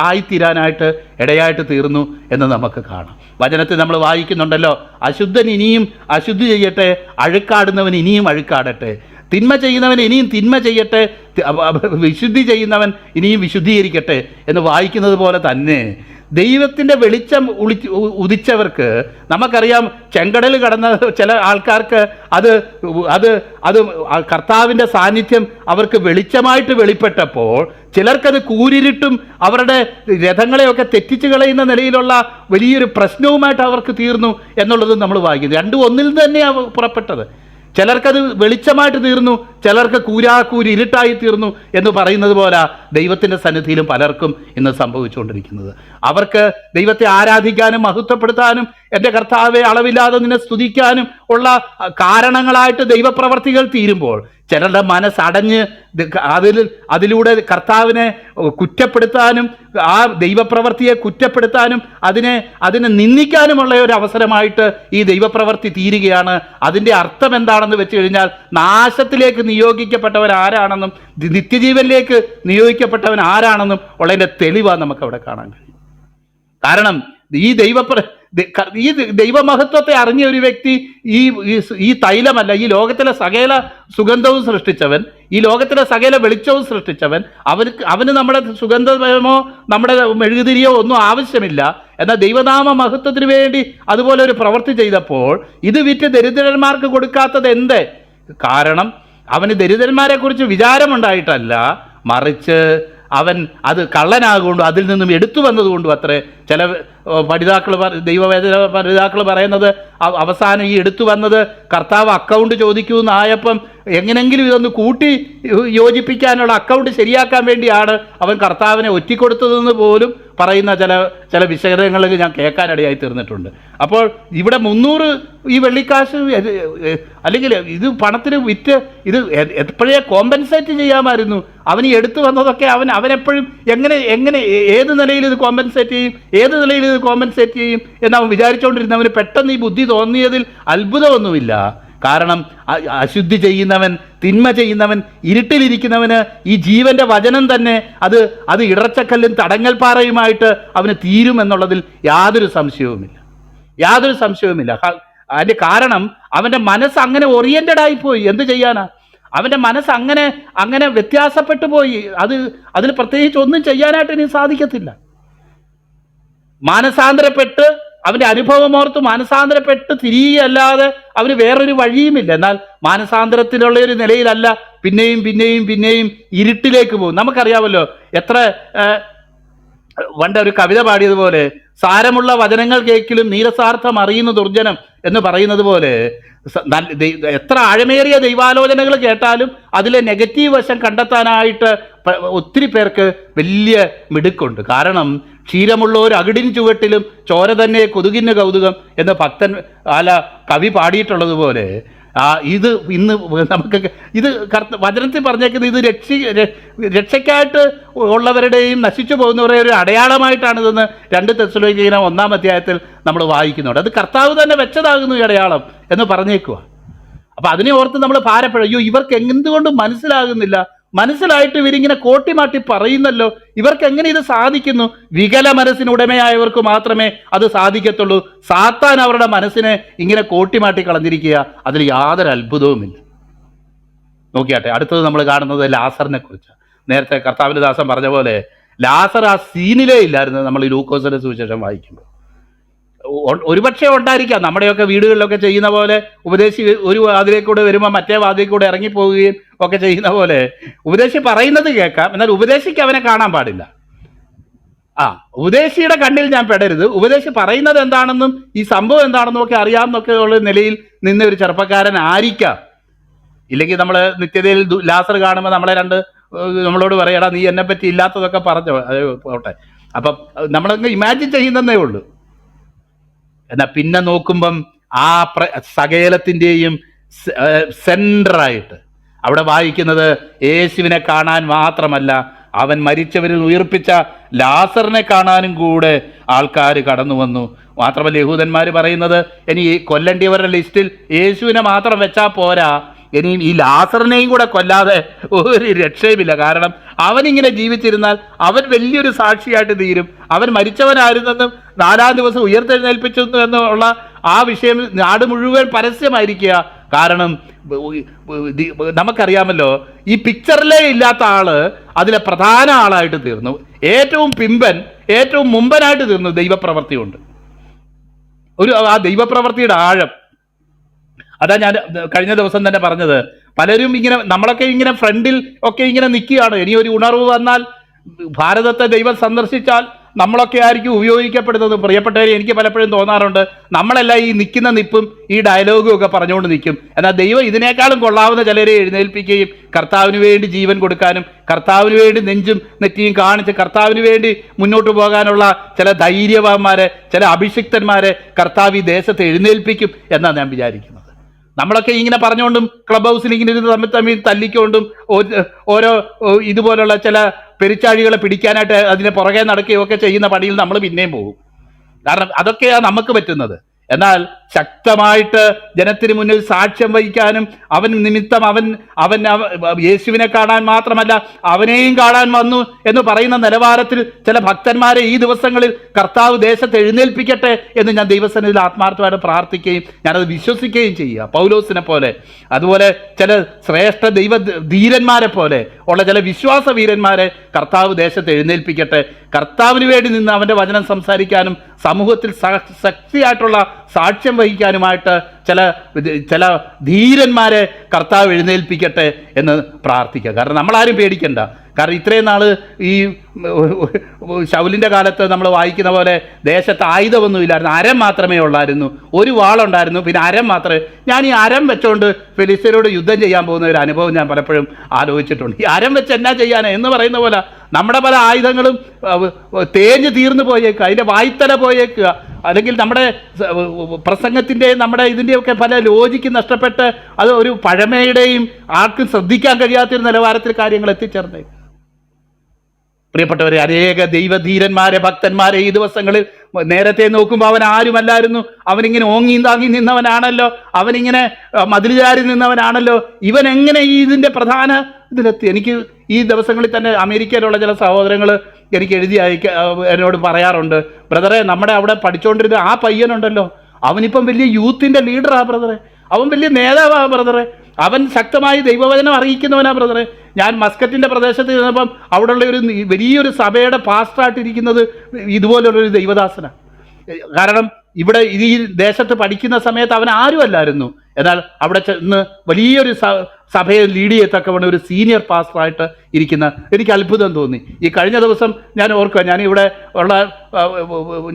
ആയിത്തീരാനായിട്ട് ഇടയായിട്ട് തീർന്നു എന്ന് നമുക്ക് കാണാം. വചനത്തിൽ നമ്മൾ വായിക്കുന്നുണ്ടല്ലോ, അശുദ്ധൻ ഇനിയും അശുദ്ധി ചെയ്യട്ടെ, അഴുക്കാടുന്നവൻ ഇനിയും അഴുക്കാടട്ടെ, തിന്മ ചെയ്യുന്നവൻ ഇനിയും തിന്മ ചെയ്യട്ടെ, വിശുദ്ധി ചെയ്യുന്നവൻ ഇനിയും വിശുദ്ധീകരിക്കട്ടെ എന്ന് വായിക്കുന്നത് പോലെ തന്നെ ദൈവത്തിൻ്റെ വെളിച്ചം ഉദിച്ചവർക്ക് നമുക്കറിയാം. ചെങ്കടൽ കടന്ന ചില ആൾക്കാർക്ക് അത് കർത്താവിൻ്റെ സാന്നിധ്യം അവർക്ക് വെളിച്ചമായിട്ട് വെളിപ്പെട്ടപ്പോൾ ചിലർക്കത് കൂരിരുട്ടും അവരുടെ രഥങ്ങളെയൊക്കെ തെറ്റിച്ച് കളയുന്ന നിലയിലുള്ള വലിയൊരു പ്രശ്നവുമായിട്ട് അവർക്ക് തീർന്നു എന്നുള്ളത് നമ്മൾ വായിക്കുന്നു. രണ്ടും ഒന്നിൽ തന്നെയാണ് പുറപ്പെട്ടത്. ചിലർക്കത് വെളിച്ചമായിട്ട് തീർന്നു, ചിലർക്ക് ഇരുട്ടായി തീർന്നു എന്ന് പറയുന്നത് പോലെ ദൈവത്തിൻ്റെ സന്നിധിയിലും പലർക്കും ഇന്ന് സംഭവിച്ചുകൊണ്ടിരിക്കുന്നത്. അവർക്ക് ദൈവത്തെ ആരാധിക്കാനും മഹത്വപ്പെടുത്താനും എൻ്റെ കർത്താവെ അളവില്ലാതെ നിന്നെ സ്തുതിക്കാനും ഉള്ള കാരണങ്ങളായിട്ട് ദൈവപ്രവർത്തികൾ തീരുമ്പോൾ ചിലരുടെ മനസ്സടഞ്ഞ് അതിലൂടെ കർത്താവിനെ കുറ്റപ്പെടുത്താനും ആ ദൈവപ്രവൃത്തിയെ കുറ്റപ്പെടുത്താനും അതിനെ നിന്ദിക്കാനുമുള്ള ഒരു അവസരമായിട്ട് ഈ ദൈവപ്രവൃത്തി തീരുകയാണ്. അതിൻ്റെ അർത്ഥം എന്താണെന്ന് വെച്ച് കഴിഞ്ഞാൽ നാശത്തിലേക്ക് നിയോഗിക്കപ്പെട്ടവൻ ആരാണെന്നും നിത്യജീവനിലേക്ക് നിയോഗിക്കപ്പെട്ടവൻ ആരാണെന്നും ഉള്ളതിൻ്റെ തെളിവാണ് നമുക്കവിടെ കാണാൻ കഴിയും. കാരണം ഈ ദൈവമഹത്വത്തെ അറിഞ്ഞ ഒരു വ്യക്തി ഈ തൈലമല്ല, ഈ ലോകത്തിലെ സകല സുഗന്ധവും സൃഷ്ടിച്ചവൻ, ഈ ലോകത്തിലെ സകല വെളിച്ചവും സൃഷ്ടിച്ചവൻ, അവന് നമ്മുടെ സുഗന്ധമോ നമ്മുടെ മെഴുകുതിരിയോ ഒന്നും ആവശ്യമില്ല. എന്നാൽ ദൈവനാമ മഹത്വത്തിന് വേണ്ടി അതുപോലെ ഒരു പ്രവൃത്തി ചെയ്തപ്പോൾ ഇത് വിറ്റ് ദരിദ്രന്മാർക്ക് കൊടുക്കാത്തത് എന്ത്? കാരണം അവന് ദരിദ്രന്മാരെ കുറിച്ച് വിചാരമുണ്ടായിട്ടല്ല, മറിച്ച് അവൻ അത് കള്ളനാകൊണ്ട് അതിൽ നിന്നും എടുത്തു വന്നതുകൊണ്ടും അത്രേ. ചില ദൈവവേദന പഠിതാക്കൾ പറയുന്നത് അവസാനം ഈ എടുത്തു വന്നത് കർത്താവ് അക്കൗണ്ട് ചോദിക്കുമെന്നായപ്പം എങ്ങനെങ്കിലും ഇതൊന്ന് കൂട്ടി യോജിപ്പിക്കാനുള്ള അക്കൗണ്ട് ശരിയാക്കാൻ വേണ്ടിയാണ് അവൻ കർത്താവിനെ ഒറ്റിക്കൊടുത്തതെന്ന് പോലും പറയുന്ന ചില വിശകലനങ്ങളിൽ ഞാൻ കേൾക്കാനിടയായി തീർന്നിട്ടുണ്ട്. അപ്പോൾ ഇവിടെ 300 ഈ വെള്ളിക്കാശ് അല്ലെങ്കിൽ ഇത് പണത്തിന് വിറ്റ് ഇത് എപ്പോഴേ കോമ്പൻസേറ്റ് ചെയ്യാമായിരുന്നു. അവന് എടുത്തു വന്നതൊക്കെ അവനെപ്പോഴും എങ്ങനെ ഏത് നിലയിൽ ഇത് കോമ്പൻസേറ്റ് ചെയ്യും എന്ന് അവൻ വിചാരിച്ചുകൊണ്ടിരുന്നവന് പെട്ടെന്ന് ഈ ബുദ്ധി തോന്നിയതിൽ അത്ഭുതമൊന്നുമില്ല. കാരണം അശുദ്ധി ചെയ്യുന്നവൻ, തിന്മ ചെയ്യുന്നവൻ, ഇരുട്ടിലിരിക്കുന്നവന് ഈ ജീവന്റെ വചനം തന്നെ അത് ഇടർച്ചക്കല്ലും തടങ്ങൽപ്പാറയുമായിട്ട് അവന് തീരുമെന്നുള്ളതിൽ യാതൊരു സംശയവുമില്ല. അതിൻ്റെ കാരണം അവൻ്റെ മനസ്സ് അങ്ങനെ ഓറിയൻറ്റഡ് ആയിപ്പോയി. എന്ത് ചെയ്യാനാ? അവൻ്റെ മനസ്സ് അങ്ങനെ വ്യത്യാസപ്പെട്ടു പോയി. അതിൽ പ്രത്യേകിച്ച് ഒന്നും ചെയ്യാനായിട്ട് ഇനി സാധിക്കത്തില്ല. മാനസാന്തരപ്പെട്ട് അവൻ്റെ അനുഭവമോർത്ത് മാനസാന്തരപ്പെട്ട് തിരികെയല്ലാതെ അവന് വേറൊരു വഴിയുമില്ല. എന്നാൽ മാനസാന്തരത്തിലുള്ള ഒരു നിലയിലല്ല, പിന്നെയും ഇരുട്ടിലേക്ക് പോകും. നമുക്കറിയാമല്ലോ, എത്ര പണ്ട് ഒരു കവിത പാടിയതുപോലെ സാരമുള്ള വചനങ്ങൾ കേൾക്കലും നീരസാർത്ഥം അറിയുന്ന ദുർജനം എന്ന് പറയുന്നത് പോലെ എത്ര ആഴമേറിയ ദൈവാലോചനകൾ കേട്ടാലും അതിലെ നെഗറ്റീവ് വശം കണ്ടെത്താനായിട്ട് ഒത്തിരി പേർക്ക് വലിയ മിടുക്കുണ്ട്. കാരണം ക്ഷീരമുള്ള ഒരു അകിടിൻ ചുവട്ടിലും ചോര തന്നെ കൊതുകിന് കൗതുകം എന്ന് കവി പാടിയിട്ടുള്ളതുപോലെ ഇത് ഇന്ന് നമുക്ക് വചനത്തിൽ പറഞ്ഞേക്കുന്നത് ഇത് രക്ഷയ്ക്കായിട്ട് ഉള്ളവരുടെയും നശിച്ചു പോകുന്നവരുടെ ഒരു അടയാളമായിട്ടാണിതെന്ന് 2 തെസ്സലോനിക്കർ 1-ാം അധ്യായത്തിൽ നമ്മൾ വായിക്കുന്നുണ്ട്. അത് കർത്താവ് തന്നെ വെച്ചതാകുന്നു ഈ അടയാളം എന്ന് പറഞ്ഞേക്കുക. അപ്പം അതിനെ ഓർത്ത് നമ്മൾ ഭാരപ്പെടും. അയ്യോ, ഇവർക്ക് എന്തുകൊണ്ട് മനസ്സിലായിട്ട് ഇവരിങ്ങനെ കോട്ടിമാട്ടി പറയുന്നല്ലോ, ഇവർക്ക് എങ്ങനെ ഇത് സാധിക്കുന്നു? വികല മനസ്സിനുടമയായവർക്ക് മാത്രമേ അത് സാധിക്കത്തുള്ളൂ. സാത്താൻ അവരുടെ മനസ്സിനെ ഇങ്ങനെ കോട്ടിമാട്ടി കളഞ്ഞിരിക്കുക. അതിൽ യാതൊരു അത്ഭുതവുമില്ല. നോക്കിയാട്ടെ, അടുത്തത് നമ്മൾ കാണുന്നത് ലാസറിനെ കുറിച്ചാണ്. നേരത്തെ കർത്താവിൻ്റെ ദാസൻ പറഞ്ഞ പോലെ ലാസർ ആ സീനിലേ ഇല്ലായിരുന്നു നമ്മൾ ഈ ലൂക്കോസിന്റെ സുവിശേഷം വായിക്കുമ്പോൾ. ഒരുപക്ഷെ ഉണ്ടായിരിക്കാം, നമ്മുടെയൊക്കെ വീടുകളിലൊക്കെ ചെയ്യുന്ന പോലെ ഉപദേശി ഒരു വാതിലേക്കൂടെ വരുമ്പോൾ മറ്റേ വാതിലേക്കൂടെ ഇറങ്ങിപ്പോവുകയും ഒക്കെ ചെയ്യുന്ന പോലെ ഉപദേശി പറയുന്നത് കേൾക്കാം, എന്നാൽ ഉപദേശിക്ക് അവനെ കാണാൻ പാടില്ല. ഉപദേശിയുടെ കണ്ണിൽ ഞാൻ പെടരുത്, ഉപദേശി പറയുന്നത് എന്താണെന്നും ഈ സംഭവം എന്താണെന്നും ഒക്കെ അറിയാമെന്നൊക്കെ ഉള്ള നിലയിൽ നിന്ന ഒരു ചെറുപ്പക്കാരൻ ആയിരിക്കാം. ഇല്ലെങ്കിൽ നമ്മൾ നിത്യതയിൽ ലാസർ കാണുമ്പോൾ നമ്മളോട് പറയടാ നീ എന്നെ പറ്റി ഇല്ലാത്തതൊക്കെ പറഞ്ഞോ, അത് പോട്ടെ. അപ്പം നമ്മളങ്ങ് ഇമാജിൻ ചെയ്യുന്നതേ ഉള്ളൂ. എന്നാൽ പിന്നെ നോക്കുമ്പം ആ സകലത്തിൻ്റെയും സെൻറ്ററായിട്ട് അവിടെ വായിക്കുന്നത് യേശുവിനെ കാണാൻ മാത്രമല്ല, അവൻ മരിച്ചവരിൽ ഉയർപ്പിച്ച ലാസറിനെ കാണാനും കൂടെ ആൾക്കാർ കടന്നു വന്നു. മാത്രമല്ല യഹൂദന്മാർ പറയുന്നത് ഇനി കൊല്ലേണ്ടിയവരുടെ ലിസ്റ്റിൽ യേശുവിനെ മാത്രം വെച്ചാൽ പോരാ, ഇനിയും ഈ ലാസറിനെയും കൂടെ കൊല്ലാതെ ഒരു രക്ഷയുമില്ല. കാരണം അവനിങ്ങനെ ജീവിച്ചിരുന്നാൽ അവൻ വലിയൊരു സാക്ഷിയായിട്ട് തീരും. അവൻ മരിച്ചവനായിരുന്നെന്നും 4-ാം ദിവസം ഉയർത്തെഴുന്നേൽപ്പിച്ചു എന്നുള്ള ആ വിഷയം നാട് മുഴുവൻ പരസ്യമായിരിക്കുക. കാരണം നമുക്കറിയാമല്ലോ, ഈ പിക്ചറിലേ ഇല്ലാത്ത ആള് അതിലെ പ്രധാന ആളായിട്ട് തീർന്നു. ഏറ്റവും പിമ്പൻ, ഏറ്റവും മുമ്പനായിട്ട് തീർന്നു ദൈവപ്രവൃത്തി കൊണ്ട്. ആ ദൈവപ്രവൃത്തിയുടെ ആഴം അതാ ഞാൻ കഴിഞ്ഞ ദിവസം തന്നെ പറഞ്ഞത്. പലരും ഇങ്ങനെ, നമ്മളൊക്കെ ഇങ്ങനെ ഫ്രണ്ടിൽ ഒക്കെ ഇങ്ങനെ നിൽക്കുകയാണ്. ഇനി ഒരു ഉണർവ് വന്നാൽ, ഭാരതത്തെ ദൈവം സന്ദർശിച്ചാൽ നമ്മളൊക്കെ ആയിരിക്കും ഉപയോഗിക്കപ്പെടുന്നത്. പ്രിയപ്പെട്ടവരെ, എനിക്ക് പലപ്പോഴും തോന്നാറുണ്ട്, നമ്മളെല്ലാം ഈ നിൽക്കുന്ന നിപ്പും ഈ ഡയലോഗും ഒക്കെ പറഞ്ഞുകൊണ്ട് നിൽക്കും. എന്നാൽ ദൈവം ഇതിനേക്കാളും കൊള്ളാവുന്ന ചിലരെ എഴുന്നേൽപ്പിക്കുകയും കർത്താവിന് വേണ്ടി ജീവൻ കൊടുക്കാനും കർത്താവിന് വേണ്ടി നെഞ്ചും നെറ്റിയും കാണിച്ച് കർത്താവിന് വേണ്ടി മുന്നോട്ട് പോകാനുള്ള ചില ധൈര്യവാന്മാരെ, ചില അഭിഷിക്തന്മാരെ കർത്താവ് ഈ ദേശത്ത് എഴുന്നേൽപ്പിക്കും എന്നാണ് ഞാൻ വിചാരിക്കുന്നത്. നമ്മളൊക്കെ ഇങ്ങനെ പറഞ്ഞുകൊണ്ടും ക്ലബ് ഹൗസിൽ ഇങ്ങനെ ഇരുന്ന് തമ്മിൽ തല്ലിക്കൊണ്ടും ഓരോ ഇതുപോലുള്ള ചില പെരിച്ചാഴികളെ പിടിക്കാനായിട്ട് അതിനെ പുറകെ നടക്കുകയൊക്കെ ചെയ്യുന്ന പണിയിൽ നമ്മൾ പിന്നെയും പോകും. കാരണം അതൊക്കെയാണ് നമുക്ക് പറ്റുന്നത്. എന്നാൽ ശക്തമായിട്ട് ജനത്തിന് മുന്നിൽ സാക്ഷ്യം വഹിക്കാനും അവൻ നിമിത്തം അവൻ യേശുവിനെ കാണാൻ മാത്രമല്ല അവനെയും കാണാൻ വന്നു എന്ന് പറയുന്ന നിലവാരത്തിൽ ചില ഭക്തന്മാരെ ഈ ദിവസങ്ങളിൽ കർത്താവ് ദേശത്ത് എഴുന്നേൽപ്പിക്കട്ടെ എന്ന് ഞാൻ ദൈവസന്നിധിയിൽ ആത്മാർത്ഥമായിട്ട് പ്രാർത്ഥിക്കുകയും ഞാനത് വിശ്വസിക്കുകയും ചെയ്യുക. പൗലോസിനെ പോലെ, അതുപോലെ ചില ശ്രേഷ്ഠ ധീരന്മാരെ പോലെ ഉള്ള ചില വിശ്വാസ വീരന്മാരെ കർത്താവ് ദേശത്ത് എഴുന്നേൽപ്പിക്കട്ടെ. കർത്താവിന് വേണ്ടി നിന്ന് അവൻ്റെ വചനം സംസാരിക്കാനും സമൂഹത്തിൽ ശക്തിയായിട്ടുള്ള സാക്ഷ്യം വഹിക്കാനുമായിട്ട് ചില ധീരന്മാരെ കർത്താവ് എഴുന്നേൽപ്പിക്കട്ടെ എന്ന് പ്രാർത്ഥിക്കുക. കാരണം നമ്മളാരും പേടിക്കണ്ട. കാരണം ഇത്രയും നാൾ ഈ ശൗലിൻ്റെ കാലത്ത് നമ്മൾ വായിക്കുന്ന പോലെ ദേശത്ത് ആയുധമൊന്നുമില്ലായിരുന്നു, അരം മാത്രമേ ഉള്ളായിരുന്നു. ഒരു വാളുണ്ടായിരുന്നു, പിന്നെ അരം മാത്രമേ. ഞാൻ ഈ അരം വെച്ചുകൊണ്ട് ഫെലിസ്ത്യരോട് യുദ്ധം ചെയ്യാൻ പോകുന്ന ഒരു അനുഭവം ഞാൻ പലപ്പോഴും ആലോചിച്ചിട്ടുണ്ട്. ഈ അരം വെച്ച് എന്നാ ചെയ്യാൻ എന്ന് പറയുന്ന പോലെ നമ്മുടെ പല ആയുധങ്ങളും തേഞ്ഞ് തീർന്നു പോയേക്കുക, അതിൻ്റെ വായ്ത്തല പോയേക്കുക, അല്ലെങ്കിൽ നമ്മുടെ പ്രസംഗത്തിൻ്റെയും നമ്മുടെ ഇതിൻ്റെയൊക്കെ പല ലോജിക്ക് നഷ്ടപ്പെട്ട് അത് ഒരു പഴമയുടെയും ആർക്കും ശ്രദ്ധിക്കാൻ കഴിയാത്തൊരു നിലവാരത്തിൽ കാര്യങ്ങൾ എത്തിച്ചേർന്നേ. പ്രിയപ്പെട്ടവരെ, അനേക ദൈവധീരന്മാരെ, ഭക്തന്മാരെ ഈ ദിവസങ്ങളിൽ നേരത്തെ നോക്കുമ്പോൾ അവൻ ആരുമല്ലായിരുന്നു. അവനിങ്ങനെ ഓങ്ങി താങ്ങി നിന്നവനാണല്ലോ, അവനിങ്ങനെ മതിലുചാരി നിന്നവനാണല്ലോ. ഇവൻ എങ്ങനെ ഇതിൻ്റെ പ്രധാന ഇതിലെത്തി? എനിക്ക് ഈ ദിവസങ്ങളിൽ തന്നെ അമേരിക്കയിലുള്ള ചില സഹോദരങ്ങൾ എനിക്ക് എന്നോട് പറയാറുണ്ട്, ബ്രദറെ, നമ്മുടെ അവിടെ പഠിച്ചുകൊണ്ടിരുന്ന ആ പയ്യനുണ്ടല്ലോ, അവനിപ്പം വലിയ യൂത്തിൻ്റെ ലീഡറാ ബ്രദറെ, അവൻ വലിയ നേതാവാ ബ്രദറെ, അവൻ ശക്തമായി ദൈവവചനം അറിയിക്കുന്നവനാ ബ്രദറെ. ഞാൻ മസ്കറ്റിൻ്റെ പ്രദേശത്ത് ചെന്നപ്പം അവിടെയുള്ള ഒരു വലിയൊരു സഭയുടെ പാസ്റ്ററായിട്ടിരിക്കുന്നത് ഇതുപോലുള്ളൊരു ദൈവദാസനാണ്. കാരണം ഇവിടെ ഈ ദേശത്ത് പഠിക്കുന്ന സമയത്ത് അവൻ ആരുമല്ലായിരുന്നു. എന്നാൽ അവിടെ ചെന്ന് വലിയൊരു സഭയെ ലീഡ് ചെയ്യത്തക്കവണ്ണം ഒരു സീനിയർ പാസ്റ്ററായിട്ട് ഇരിക്കുന്ന എനിക്ക് അത്ഭുതം തോന്നി. ഈ കഴിഞ്ഞ ദിവസം ഞാൻ ഓർക്കുക, ഞാനിവിടെ ഉള്ള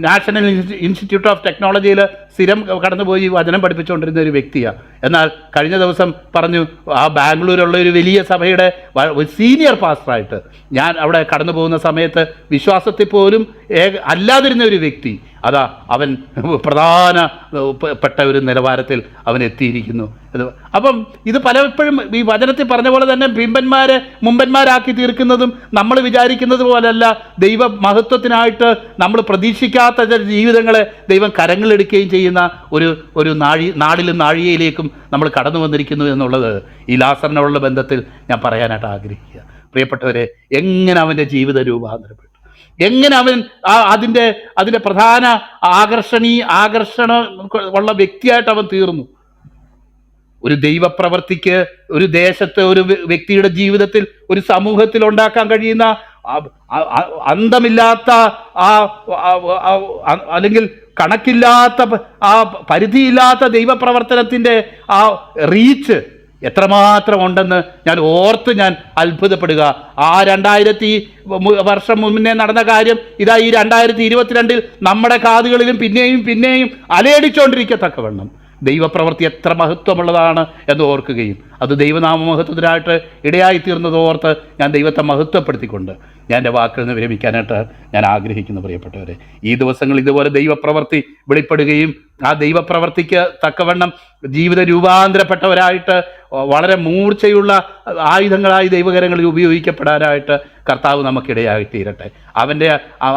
നാഷണൽ ഇൻസ്റ്റിറ്റ്യൂട്ട് ഓഫ് ടെക്നോളജിയിൽ സ്ഥിരം കടന്നുപോയി വചനം പഠിപ്പിച്ചുകൊണ്ടിരുന്ന ഒരു വ്യക്തിയാണ്. എന്നാൽ കഴിഞ്ഞ ദിവസം പറഞ്ഞു, ആ ബാംഗ്ലൂരുള്ള ഒരു വലിയ സഭയുടെ സീനിയർ പാസ്റ്ററായിട്ട് ഞാൻ അവിടെ കടന്നു പോകുന്ന സമയത്ത് വിശ്വാസത്തിൽ പോലും അല്ലാതിരുന്ന ഒരു വ്യക്തി, അതാ അവൻ പ്രധാനപ്പെട്ട ഒരു നിലവാരത്തിൽ അവൻ എത്തിയിരിക്കുന്നു. അപ്പം ഇത് പലപ്പോഴും ഈ വചനത്തിൽ പറഞ്ഞ പോലെ തന്നെ ബിംബന്മാരെ മുമ്പന്മാരാക്കി തീർക്കുന്നതും നമ്മൾ വിചാരിക്കുന്നത് പോലല്ല. ദൈവ മഹത്വത്തിനായിട്ട് നമ്മൾ പ്രതീക്ഷിക്കാത്ത ചില ജീവിതങ്ങളെ ദൈവം കരങ്ങളെടുക്കുകയും ചെയ്യുന്ന ഒരു നാടിലും നാഴികയിലേക്കും നമ്മൾ കടന്നു വന്നിരിക്കുന്നു എന്നുള്ളത് ഈ ലാസറിനോടുള്ള ബന്ധത്തിൽ ഞാൻ പറയാനായിട്ട് ആഗ്രഹിക്കുക. പ്രിയപ്പെട്ടവരെ, എങ്ങനെ അവൻ്റെ ജീവിത രൂപാന്തരപ്പെട്ടു, എങ്ങനെ അവൻ അതിൻ്റെ പ്രധാന ആകർഷണം ഉള്ള വ്യക്തിയായിട്ട് അവൻ തീർന്നു. ഒരു ദൈവപ്രവർത്തിക്ക് ഒരു ദേശത്ത് ഒരു വ്യക്തിയുടെ ജീവിതത്തിൽ ഒരു സമൂഹത്തിൽ ഉണ്ടാക്കാൻ കഴിയുന്ന അന്തമില്ലാത്ത അല്ലെങ്കിൽ കണക്കില്ലാത്ത പരിധിയില്ലാത്ത ദൈവപ്രവർത്തനത്തിൻ്റെ റീച്ച് എത്രമാത്രം ഉണ്ടെന്ന് ഞാൻ അത്ഭുതപ്പെടുക. 2000 വർഷം മുന്നേ നടന്ന കാര്യം ഇതാ ഈ 2022 നമ്മുടെ കാതുകളിലും പിന്നെയും അലയടിച്ചുകൊണ്ടിരിക്കത്തക്കവണ്ണം ദൈവപ്രവൃത്തി എത്ര മഹത്വമുള്ളതാണ് എന്ന് ഓർക്കുകയും അത് ദൈവനാമ മഹത്വത്തിനായിട്ട് ഇടയായിത്തീർന്നതോർത്ത് ഞാൻ ദൈവത്തെ മഹത്വപ്പെടുത്തിക്കൊണ്ട് ഞാൻ എൻ്റെ വാക്കിൽ നിന്ന് വിരമിക്കാനായിട്ട് ഞാൻ ആഗ്രഹിക്കുന്നു. പ്രിയപ്പെട്ടവരെ, ഈ ദിവസങ്ങളിൽ ഇതുപോലെ ദൈവപ്രവൃത്തി വെളിപ്പെടുകയും ആ ദൈവപ്രവൃത്തിക്ക് തക്കവണ്ണം ജീവിത രൂപാന്തരപ്പെട്ടവരായിട്ട് വളരെ മൂർച്ചയുള്ള ആയുധങ്ങളായി ദൈവകരങ്ങളിൽ ഉപയോഗിക്കപ്പെടാനായിട്ട് കർത്താവ് നമുക്കിടയായിത്തീരട്ടെ.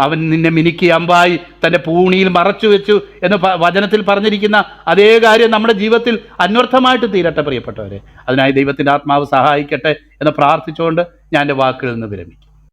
അവൻ നിന്നെ മിനുക്കി അമ്പായി തൻ്റെ പൂണിയിൽ മറച്ചു വെച്ചു എന്ന് വചനത്തിൽ പറഞ്ഞിരിക്കുന്ന അതേ കാര്യം നമ്മുടെ ജീവിതത്തിൽ അന്വർത്ഥമായിട്ട് തീരട്ടെ പ്രിയപ്പെട്ടവരെ. അതിനായി ദൈവത്തിൻ്റെ ആത്മാവ് സഹായിക്കട്ടെ എന്ന് പ്രാർത്ഥിച്ചുകൊണ്ട് ഞാൻ എൻ്റെ വാക്കുകളിൽ നിന്ന് വിരമിക്കും.